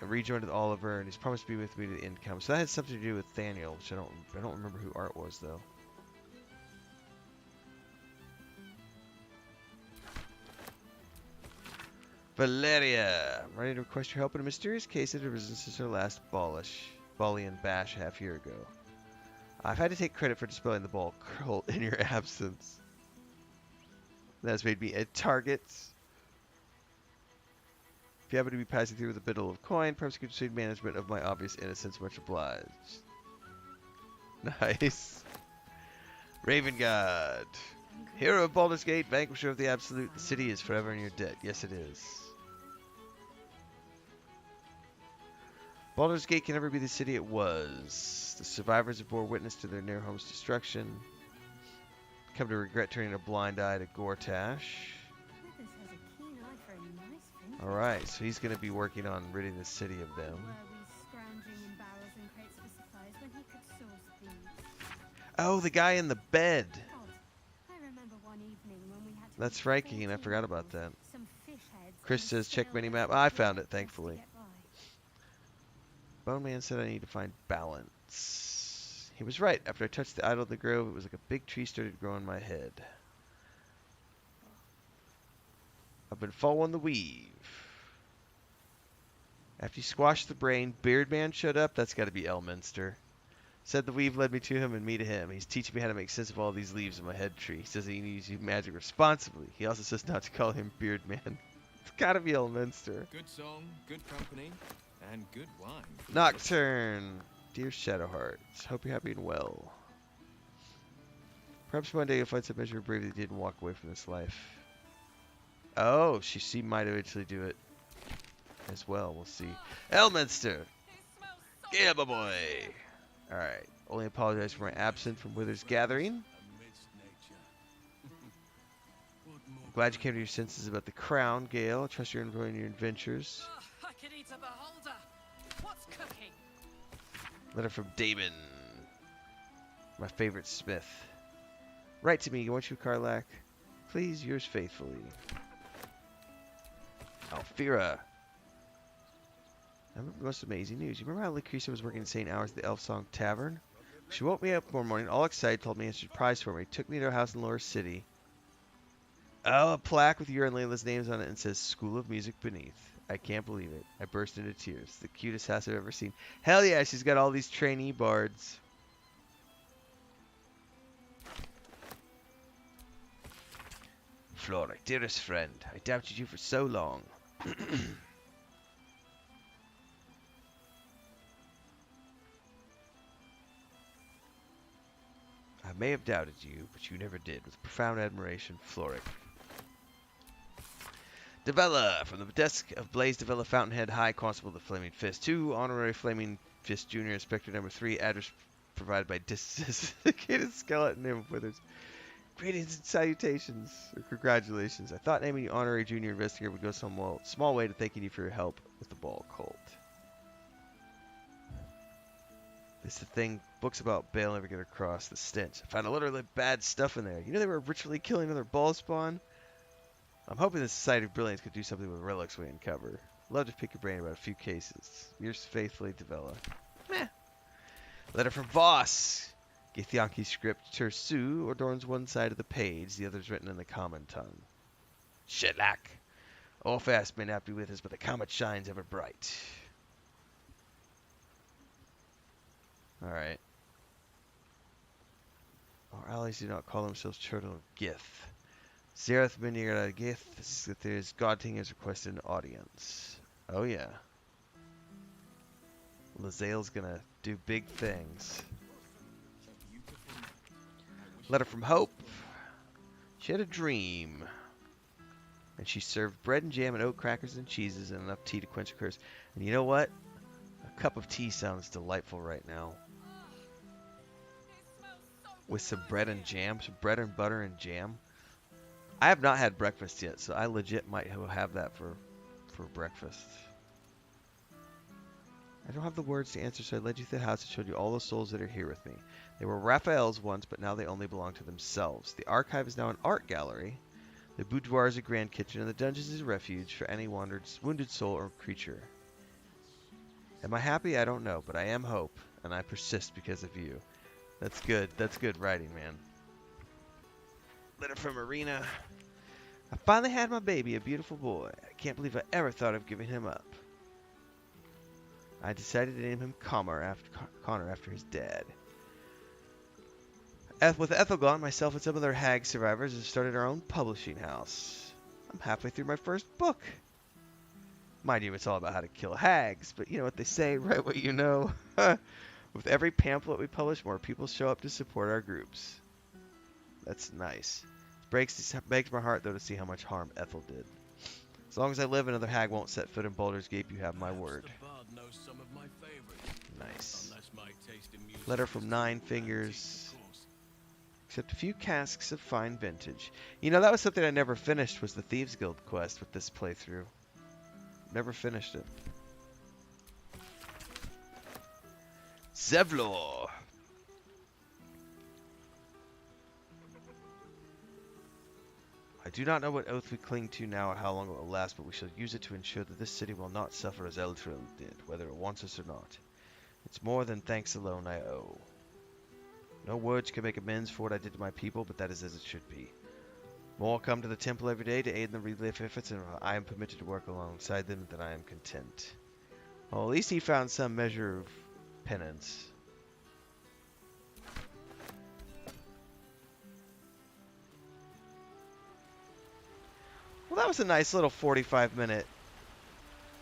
I rejoined with Oliver, and he's promised to be with me to the end comes. So that had something to do with Thaniel, which I don't remember who Art was though. Valeria, I'm ready to request your help in a mysterious case that arisen since her last Balian bash half year ago. I've had to take credit for dispelling the ball cult in your absence. That has made me a target. If you happen to be passing through with a bundle of coin, perhaps you could trade management of my obvious innocence. Much obliged. Nice. Raven God. Hero of Baldur's Gate, vanquisher of the Absolute. The city is forever in your debt. Yes, it is. Baldur's Gate can never be the city it was. The survivors have bore witness to their near home's destruction. Come to regret turning a blind eye to Gortash. Alright, so he's going to be working on ridding the city of them. Oh, the guy in the bed! That's right, Keen. I forgot about that. Chris says, check minimap. I found it, thankfully. Bone Man said I need to find balance. He was right. After I touched the idol of the grove, it was like a big tree started to grow in my head. I've been following the weave. After you squashed the brain, Beardman showed up. That's got to be Elminster. Said the weave led me to him and me to him. He's teaching me how to make sense of all these leaves in my head tree. He says that he needs to use magic responsibly. He also says not to call him Beardman. It's got to be Elminster. Good song, good company, and good wine. Nocturne. Dear Shadowheart, hope you're happy and well. Perhaps one day you'll find some measure of bravery that didn't walk away from this life. Oh, she might eventually do it as well. We'll see. Elminster! Yeah, my boy! Alright. Only apologize for my absence from Wither's gathering. I'm glad you came to your senses about the crown, Gale. I trust you're enjoying your adventures. I can eat a beholder. What's cooking? Letter from Damon. My favorite smith. Write to me, won't you, Karlak? Please, yours faithfully. Alfira. I remember the most amazing news. You remember how Lucretia was working insane hours at the Elf Song Tavern? She woke me up one morning, all excited, told me she had a surprise for me. Took me to her house in Lower City. Oh, a plaque with your and Layla's names on it and says School of Music beneath. I can't believe it. I burst into tears. The cutest house I've ever seen. Hell yeah, she's got all these trainee bards. Flora, dearest friend, I doubted you for so long. I may have doubted you, but you never did. With profound admiration, Floric. Devella, from the desk of Blaze Devella, Fountainhead, High Constable of the Flaming Fist. 2, Honorary Flaming Fist Junior, Inspector number 3, address provided by Disassociated Skeleton, name of Withers. Greetings and salutations, or congratulations. I thought naming you Honorary Junior Investigator would go some small way to thanking you for your help with the Ball Cult. This is the thing books about Bale never get across. The stench. I found a lot of bad stuff in there. You know they were ritually killing another ball spawn? I'm hoping the Society of Brilliance could do something with relics we uncover. Love to pick your brain about a few cases. Yours faithfully, Devella. Meh. Letter from Voss. Githyanki script Tersu adorns one side of the page, the other is written in the common tongue. Shellac. All fast may not be with us, but the comet shines ever bright. Alright. Our allies do not call themselves Children of Gith. Zereth Minir Gith, that there's Godting has requested an audience. Oh yeah. Lazale's gonna do big things. Letter from Hope. She had a dream. And she served bread and jam and oat crackers and cheeses and enough tea to quench her thirst. And you know what? A cup of tea sounds delightful right now. With some bread and jam, some bread and butter and jam. I have not had breakfast yet, so I legit might have that for breakfast. I don't have the words to answer, so I led you through the house and showed you all the souls that are here with me. They were Raphael's once, but now they only belong to themselves. The archive is now an art gallery. The boudoir is a grand kitchen, and the dungeon is a refuge for any wounded soul or creature. Am I happy? I don't know, but I am hope, and I persist because of you. That's good. That's good writing, man. Letter from Marina. I finally had my baby, a beautiful boy. I can't believe I ever thought of giving him up. I decided to name him Connor after his dad. With Ethel gone, myself and some other hag survivors have started our own publishing house. I'm halfway through my first book. Mind you, it's all about how to kill hags, but you know what they say, write what you know. With every pamphlet we publish, more people show up to support our groups. That's nice. It breaks my heart, though, to see how much harm Ethel did. As long as I live, another hag won't set foot in Baldur's Gate, you have my word. Nice. Letter from Nine Fingers. Except a few casks of fine vintage. You know, that was something I never finished, was the Thieves Guild quest with this playthrough. Never finished it. Zevlor. I do not know what oath we cling to now or how long it will last, but we shall use it to ensure that this city will not suffer as Elturel did, whether it wants us or not. It's more than thanks alone I owe. No words can make amends for what I did to my people, but that is as it should be. More come to the temple every day to aid in the relief efforts, and if I am permitted to work alongside them, then I am content. Well, at least he found some measure of penance. Well, that was a nice little 45-minute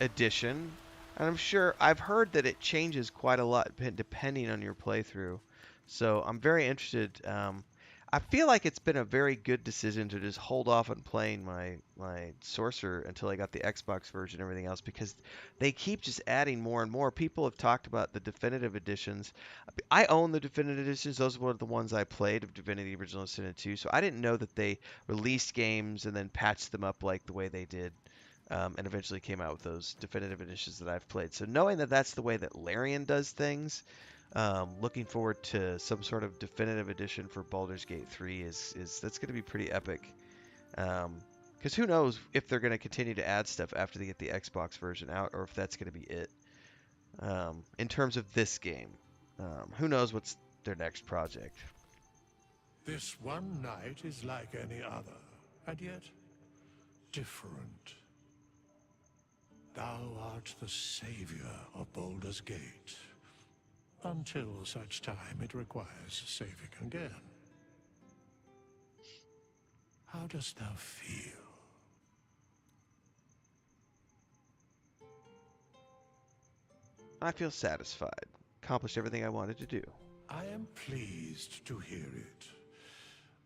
edition. And I'm sure I've heard that it changes quite a lot depending on your playthrough. So I'm very interested. I feel like it's been a very good decision to just hold off on playing my Sorcerer until I got the Xbox version and everything else, because they keep just adding more and more. People have talked about the definitive editions. I own the definitive editions. Those were the ones I played of Divinity Original Sin 2. So I didn't know that they released games and then patched them up like the way they did. And eventually came out with those definitive editions that I've played. So knowing that that's the way that Larian does things, looking forward to some sort of definitive edition for Baldur's Gate 3 is that's going to be pretty epic. Because who knows if they're going to continue to add stuff after they get the Xbox version out, or if that's going to be it. In terms of this game, who knows what's their next project. This one night is like any other, and yet different. Thou art the savior of Baldur's Gate, until such time it requires saving again. How dost thou feel? I feel satisfied. Accomplished everything I wanted to do. I am pleased to hear it.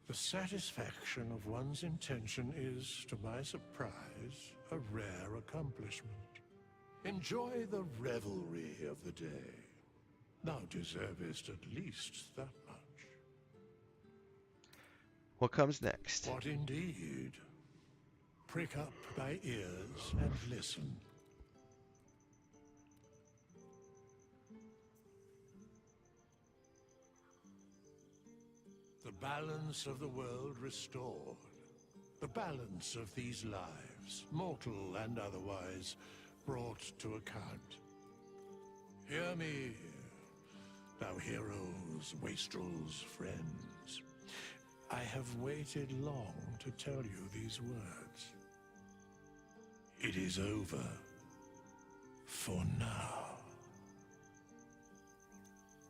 The satisfaction of one's intention is, to my surprise, a rare accomplishment. Enjoy the revelry of the day. Thou deservest at least that much. What comes next? What indeed? Prick up thy ears and listen. The balance of the world restored. The balance of these lives, mortal and otherwise, brought to account. Hear me, thou heroes, wastrels, friends. I have waited long to tell you these words. It is over. For now.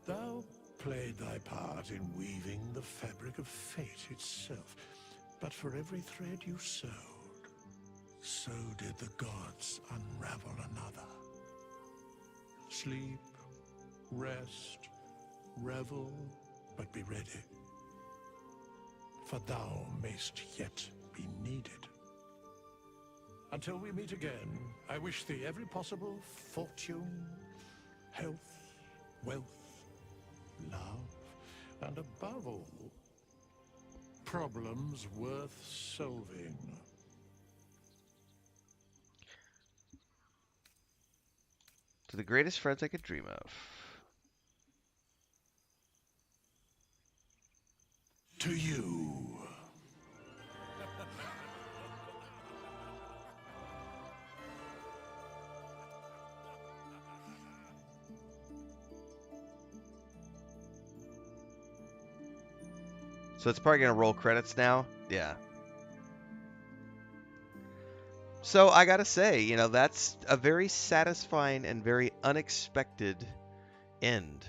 Thou played thy part in weaving the fabric of fate itself, but for every thread you sewed, so did the gods unravel another. Sleep, rest, revel, but be ready. For thou mayst yet be needed. Until we meet again, I wish thee every possible fortune, health, wealth, love, and above all, problems worth solving. To the greatest friends I could dream of. To you. So it's probably gonna roll credits now. Yeah. So I gotta say, you know, that's a very satisfying and very unexpected end.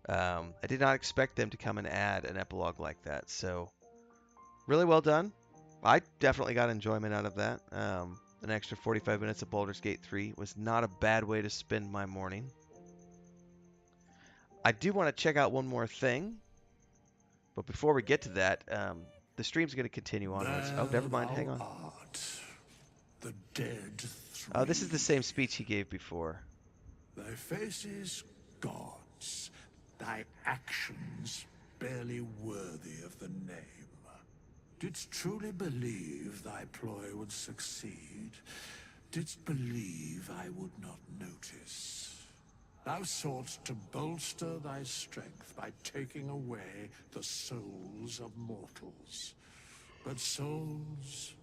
I did not expect them to come and add an epilogue like that. So really well done. I definitely got enjoyment out of that. An extra 45 minutes of Baldur's Gate 3 was not a bad way to spend my morning. I do want to check out one more thing, but before we get to that, the stream's going to continue onwards. Oh, never mind. Hang on. The dead This is the same speech he gave before. Thy faces, gods, thy actions barely worthy of the name. Didst truly believe thy ploy would succeed? Didst believe I would not notice? Thou soughtst to bolster thy strength by taking away the souls of mortals. But souls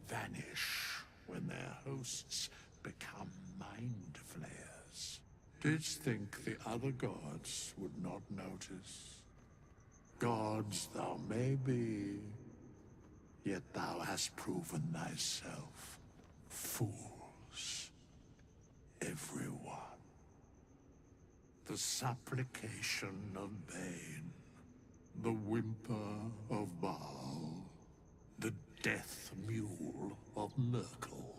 vanish when their hosts become mind flayers. Didst think the other gods would not notice? Gods thou may be, yet thou hast proven thyself fools, everyone. The supplication of Bane, the whimper of Baal, the death mule of Merkel,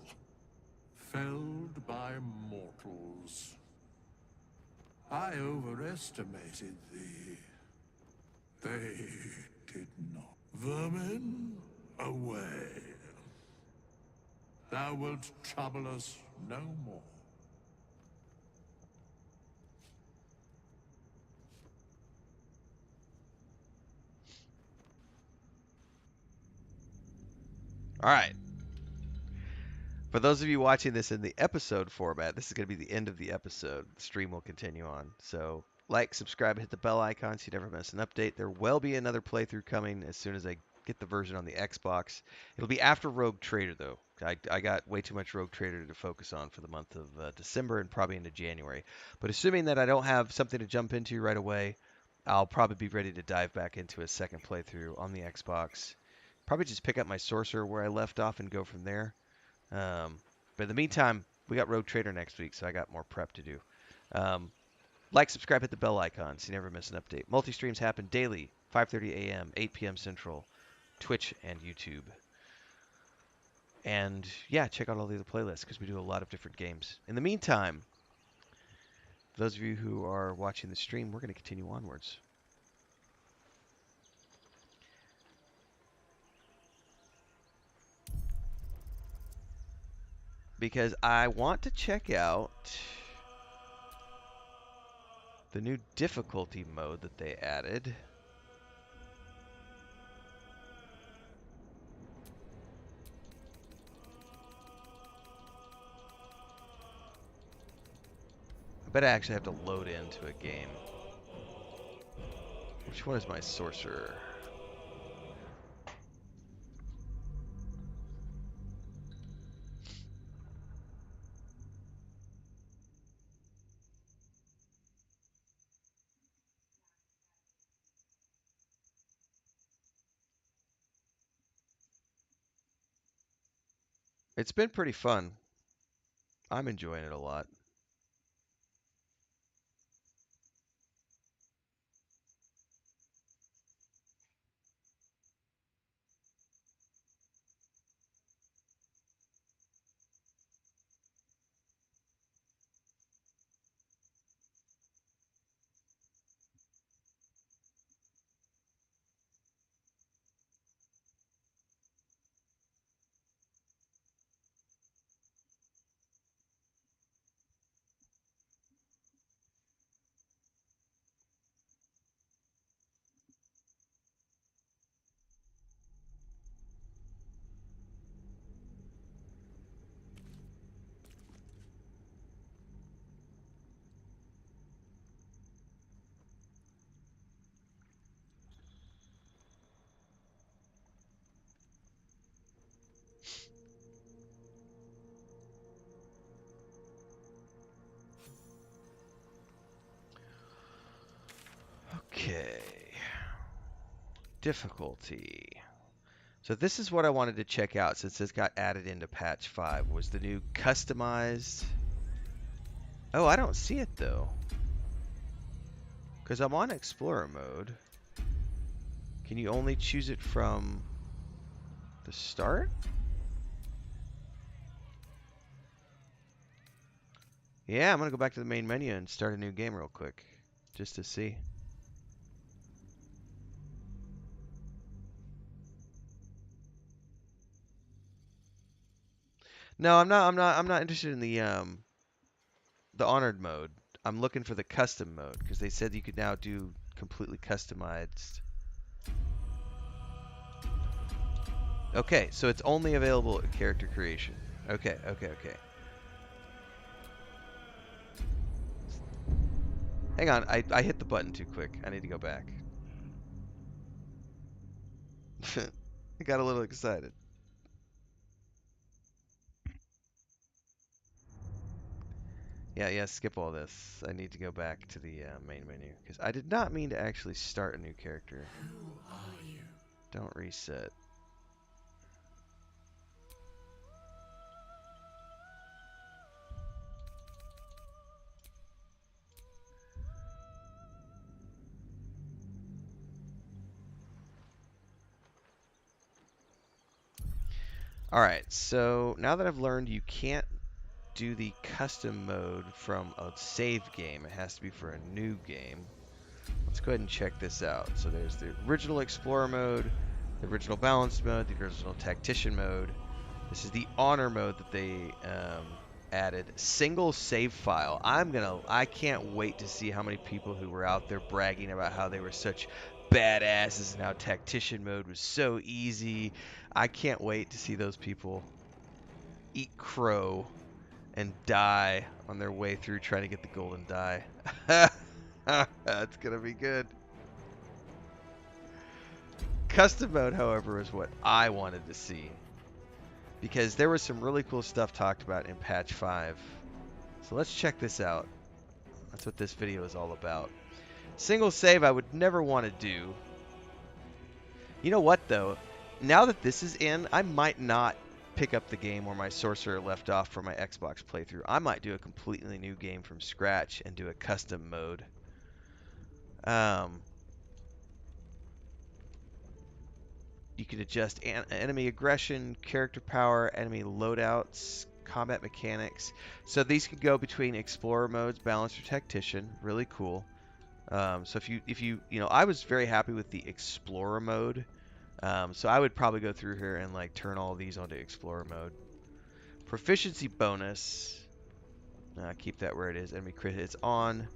felled by mortals. I overestimated thee. They did not. Vermin, away. Thou wilt trouble us no more. All right. For those of you watching this in the episode format, this is going to be the end of the episode. The stream will continue on. So like, subscribe, hit the bell icon so you never miss an update. There will be another playthrough coming as soon as I get the version on the Xbox. It'll be after Rogue Trader, though. I got way too much Rogue Trader to focus on for the month of December and probably into January. But assuming that I don't have something to jump into right away, I'll probably be ready to dive back into a second playthrough on the Xbox. Probably just pick up my Sorcerer where I left off and go from there. But in the meantime, we got Rogue Trader next week, so I got more prep to do. Like, subscribe, hit the bell icon so you never miss an update. Multi-streams happen daily, 5:30 a.m., 8 p.m. Central, Twitch and YouTube. And yeah, check out all the other playlists because we do a lot of different games. In the meantime, for those of you who are watching the stream, we're going to continue onwards. Because I want to check out the new difficulty mode that they added. I bet I actually have to load into a game. Which one is my sorcerer? It's been pretty fun. I'm enjoying it a lot. difficulty. So this is what I wanted to check out since this got added into patch 5, was the new customized... Oh, I don't see it though. Because I'm on Explorer mode. Can you only choose it from the start? Yeah, I'm going to go back to the main menu and start a new game real quick. Just to see. No, I'm not interested in the honored mode. I'm looking for the custom mode because they said you could now do completely customized. Okay, so it's only available at character creation. Okay. Hang on, I hit the button too quick. I need to go back. I got a little excited. Yeah, skip all this. I need to go back to the main menu because I did not mean to actually start a new character. Who are you? Don't reset. Alright, so now that I've learned you can't do the custom mode from a save game, it has to be for a new game. Let's go ahead and check this out. So there's the original Explorer mode, the original Balanced mode, the original Tactician mode. This is the Honor mode that they added. Single save file. I can't wait to see how many people who were out there bragging about how they were such badasses and how Tactician mode was so easy. I can't wait to see those people eat crow and die on their way through trying to get the golden die. That's gonna be good. Custom mode, however, is what I wanted to see, because there was some really cool stuff talked about in patch 5. So let's check this out. That's what this video is all about. Single save I would never want to do. You know what though? Now that this is in, I might not pick up the game where my sorcerer left off for my Xbox playthrough. I might do a completely new game from scratch and do a custom mode. You can adjust enemy aggression, character power, enemy loadouts, combat mechanics. So these could go between explorer modes, balanced, or tactician. Really cool. So if you I was very happy with the explorer mode. So I would probably go through here and like turn all of these onto explorer mode. Proficiency bonus. Keep that where it is. Enemy crit hits on.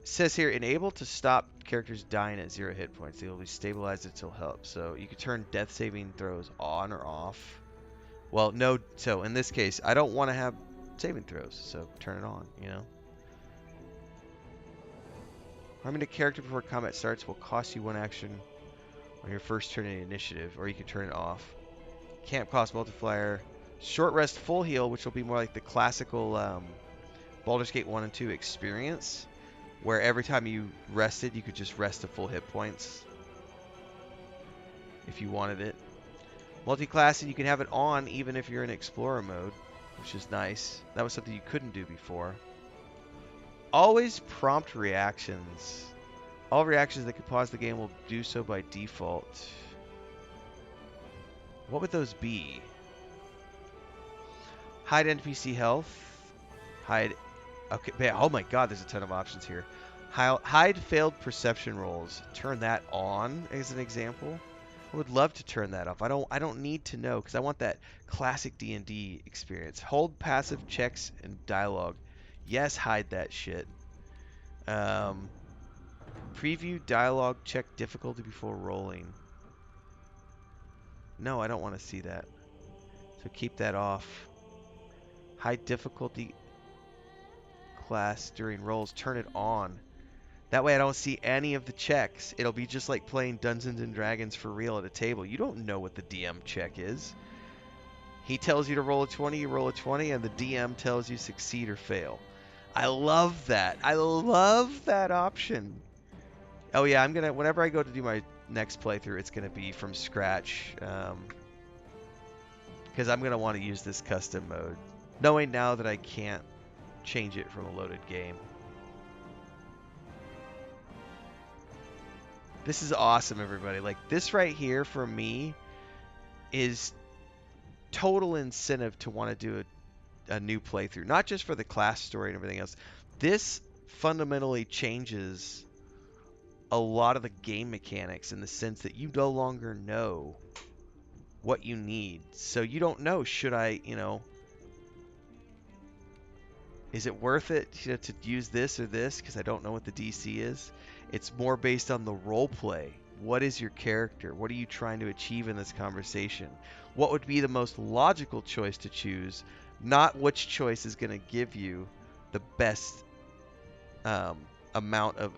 It says here, enable to stop characters dying at 0 hit points. They will be stabilized until help. So you can turn death saving throws on or off. Well, no. So in this case, I don't want to have saving throws. So turn it on, Harming a character before combat starts will cost you 1 action on your first turn in the initiative, or you can turn it off. Camp cost multiplier. Short rest, full heal, which will be more like the classical Baldur's Gate 1 and 2 experience, where every time you rested, you could just rest to full hit points if you wanted it. Multi-classing, you can have it on even if you're in Explorer mode, which is nice. That was something you couldn't do before. Always prompt reactions. All reactions that could pause the game will do so by default. What would those be? Hide NPC health. Hide... Okay, oh my god, there's a ton of options here. Hide failed perception rolls. Turn that on as an example. I would love to turn that off. I don't need to know because I want that classic D&D experience. Hold passive checks and dialogue. Yes, hide that shit. Preview dialogue check difficulty before rolling. No, I don't want to see that. So keep that off. Hide difficulty class during rolls. Turn it on. That way I don't see any of the checks. It'll be just like playing Dungeons and Dragons for real at a table. You don't know what the DM check is. He tells you to roll a 20, you roll a 20, and the DM tells you succeed or fail. I love that. I love that option. Oh yeah, I'm gonna, whenever I go to do next playthrough, it's going to be from scratch. Because I'm going to want to use this custom mode, knowing now that I can't change it from a loaded game. This is awesome, everybody. Like, this right here for me is total incentive to want to do a new playthrough. Not just for the class story and everything else. This fundamentally changes a lot of the game mechanics in the sense that you no longer know what you need. So you don't know, should I, is it worth it to use this or this because I don't know what the DC is? It's more based on the role play. What is your character? What are you trying to achieve in this conversation? What would be the most logical choice to choose? Not which choice is going to give you the best amount of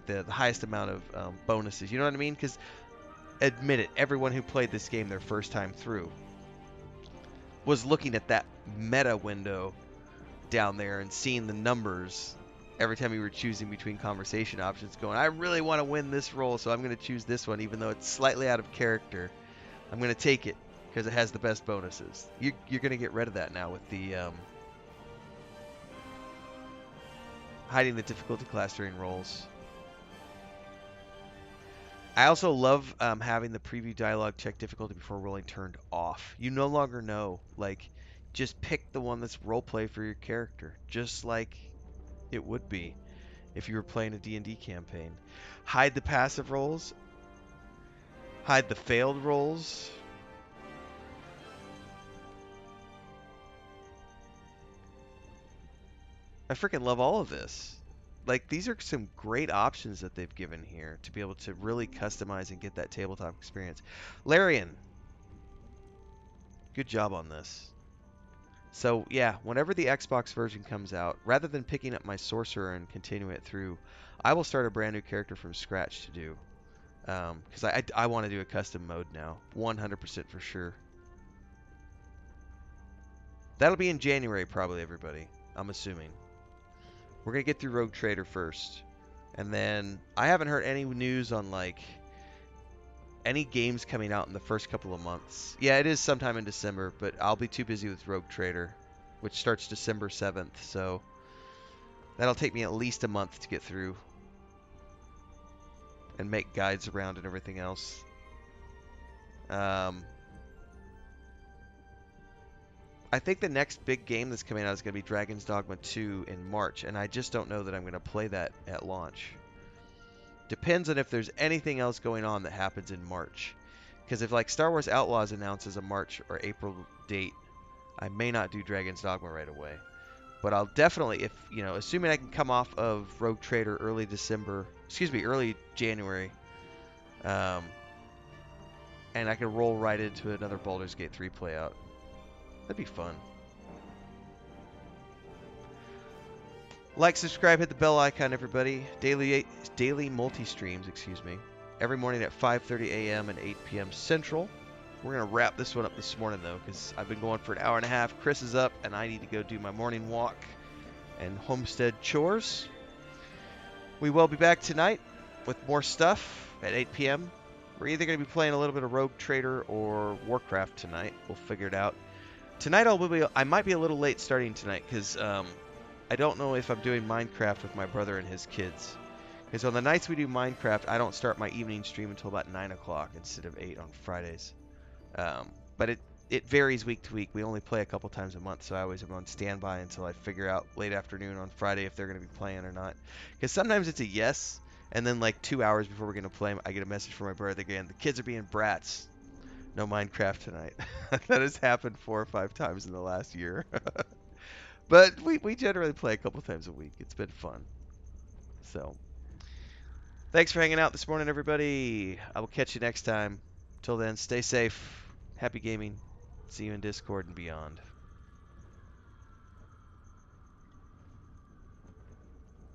the highest amount of bonuses. You know what I mean? Because admit it, everyone who played this game their first time through was looking at that meta window down there and seeing the numbers every time you were choosing between conversation options, going, I really want to win this role, so I'm going to choose this one, even though it's slightly out of character. I'm going to take it because it has the best bonuses. You're going to get rid of that now with the hiding the difficulty class during rolls. I also love having the preview dialogue check difficulty before rolling turned off. You no longer know, like, just pick the one that's roleplay for your character, just like it would be if you were playing a D&D campaign. Hide the passive rolls. Hide the failed rolls. I freaking love all of this. Like, these are some great options that they've given here to be able to really customize and get that tabletop experience. Larian, good job on this. So, yeah, whenever the Xbox version comes out, rather than picking up my Sorcerer and continuing it through, I will start a brand new character from scratch to do. Because I want to do a custom mode now. 100% for sure. That'll be in January, probably, everybody. I'm assuming. We're going to get through Rogue Trader first. And then, I haven't heard any news on, like, any games coming out in the first couple of months. Yeah, it is sometime in December, but I'll be too busy with Rogue Trader, which starts December 7th, so that'll take me at least a month to get through and make guides around and everything else. I think the next big game that's coming out is going to be Dragon's Dogma 2 in March, and I just don't know that I'm going to play that at launch. Depends on if there's anything else going on that happens in March. Because if, like, Star Wars Outlaws announces a March or April date, I may not do Dragon's Dogma right away. But I'll definitely, if, assuming I can come off of Rogue Trader early January, and I can roll right into another Baldur's Gate 3 playout. That'd be fun. Like, subscribe, hit the bell icon, everybody. Daily multi-streams, every morning at 5:30 a.m. and 8 p.m. Central. We're going to wrap this one up this morning, though, because I've been going for an hour and a half. Chris is up, and I need to go do my morning walk and homestead chores. We will be back tonight with more stuff at 8 p.m. We're either going to be playing a little bit of Rogue Trader or Warcraft tonight. We'll figure it out. Tonight, I might be a little late starting tonight, because I don't know if I'm doing Minecraft with my brother and his kids. Because on the nights we do Minecraft, I don't start my evening stream until about 9 o'clock instead of 8 on Fridays. But it varies week to week. We only play a couple times a month, so I always am on standby until I figure out late afternoon on Friday if they're going to be playing or not. Because sometimes it's a yes, and then like 2 hours before we're going to play, I get a message from my brother again, the kids are being brats. No Minecraft tonight. That has happened 4 or 5 times in the last year. But we generally play a couple times a week. It's been fun. So, thanks for hanging out this morning, everybody. I will catch you next time. Till then, stay safe. Happy gaming. See you in Discord and beyond.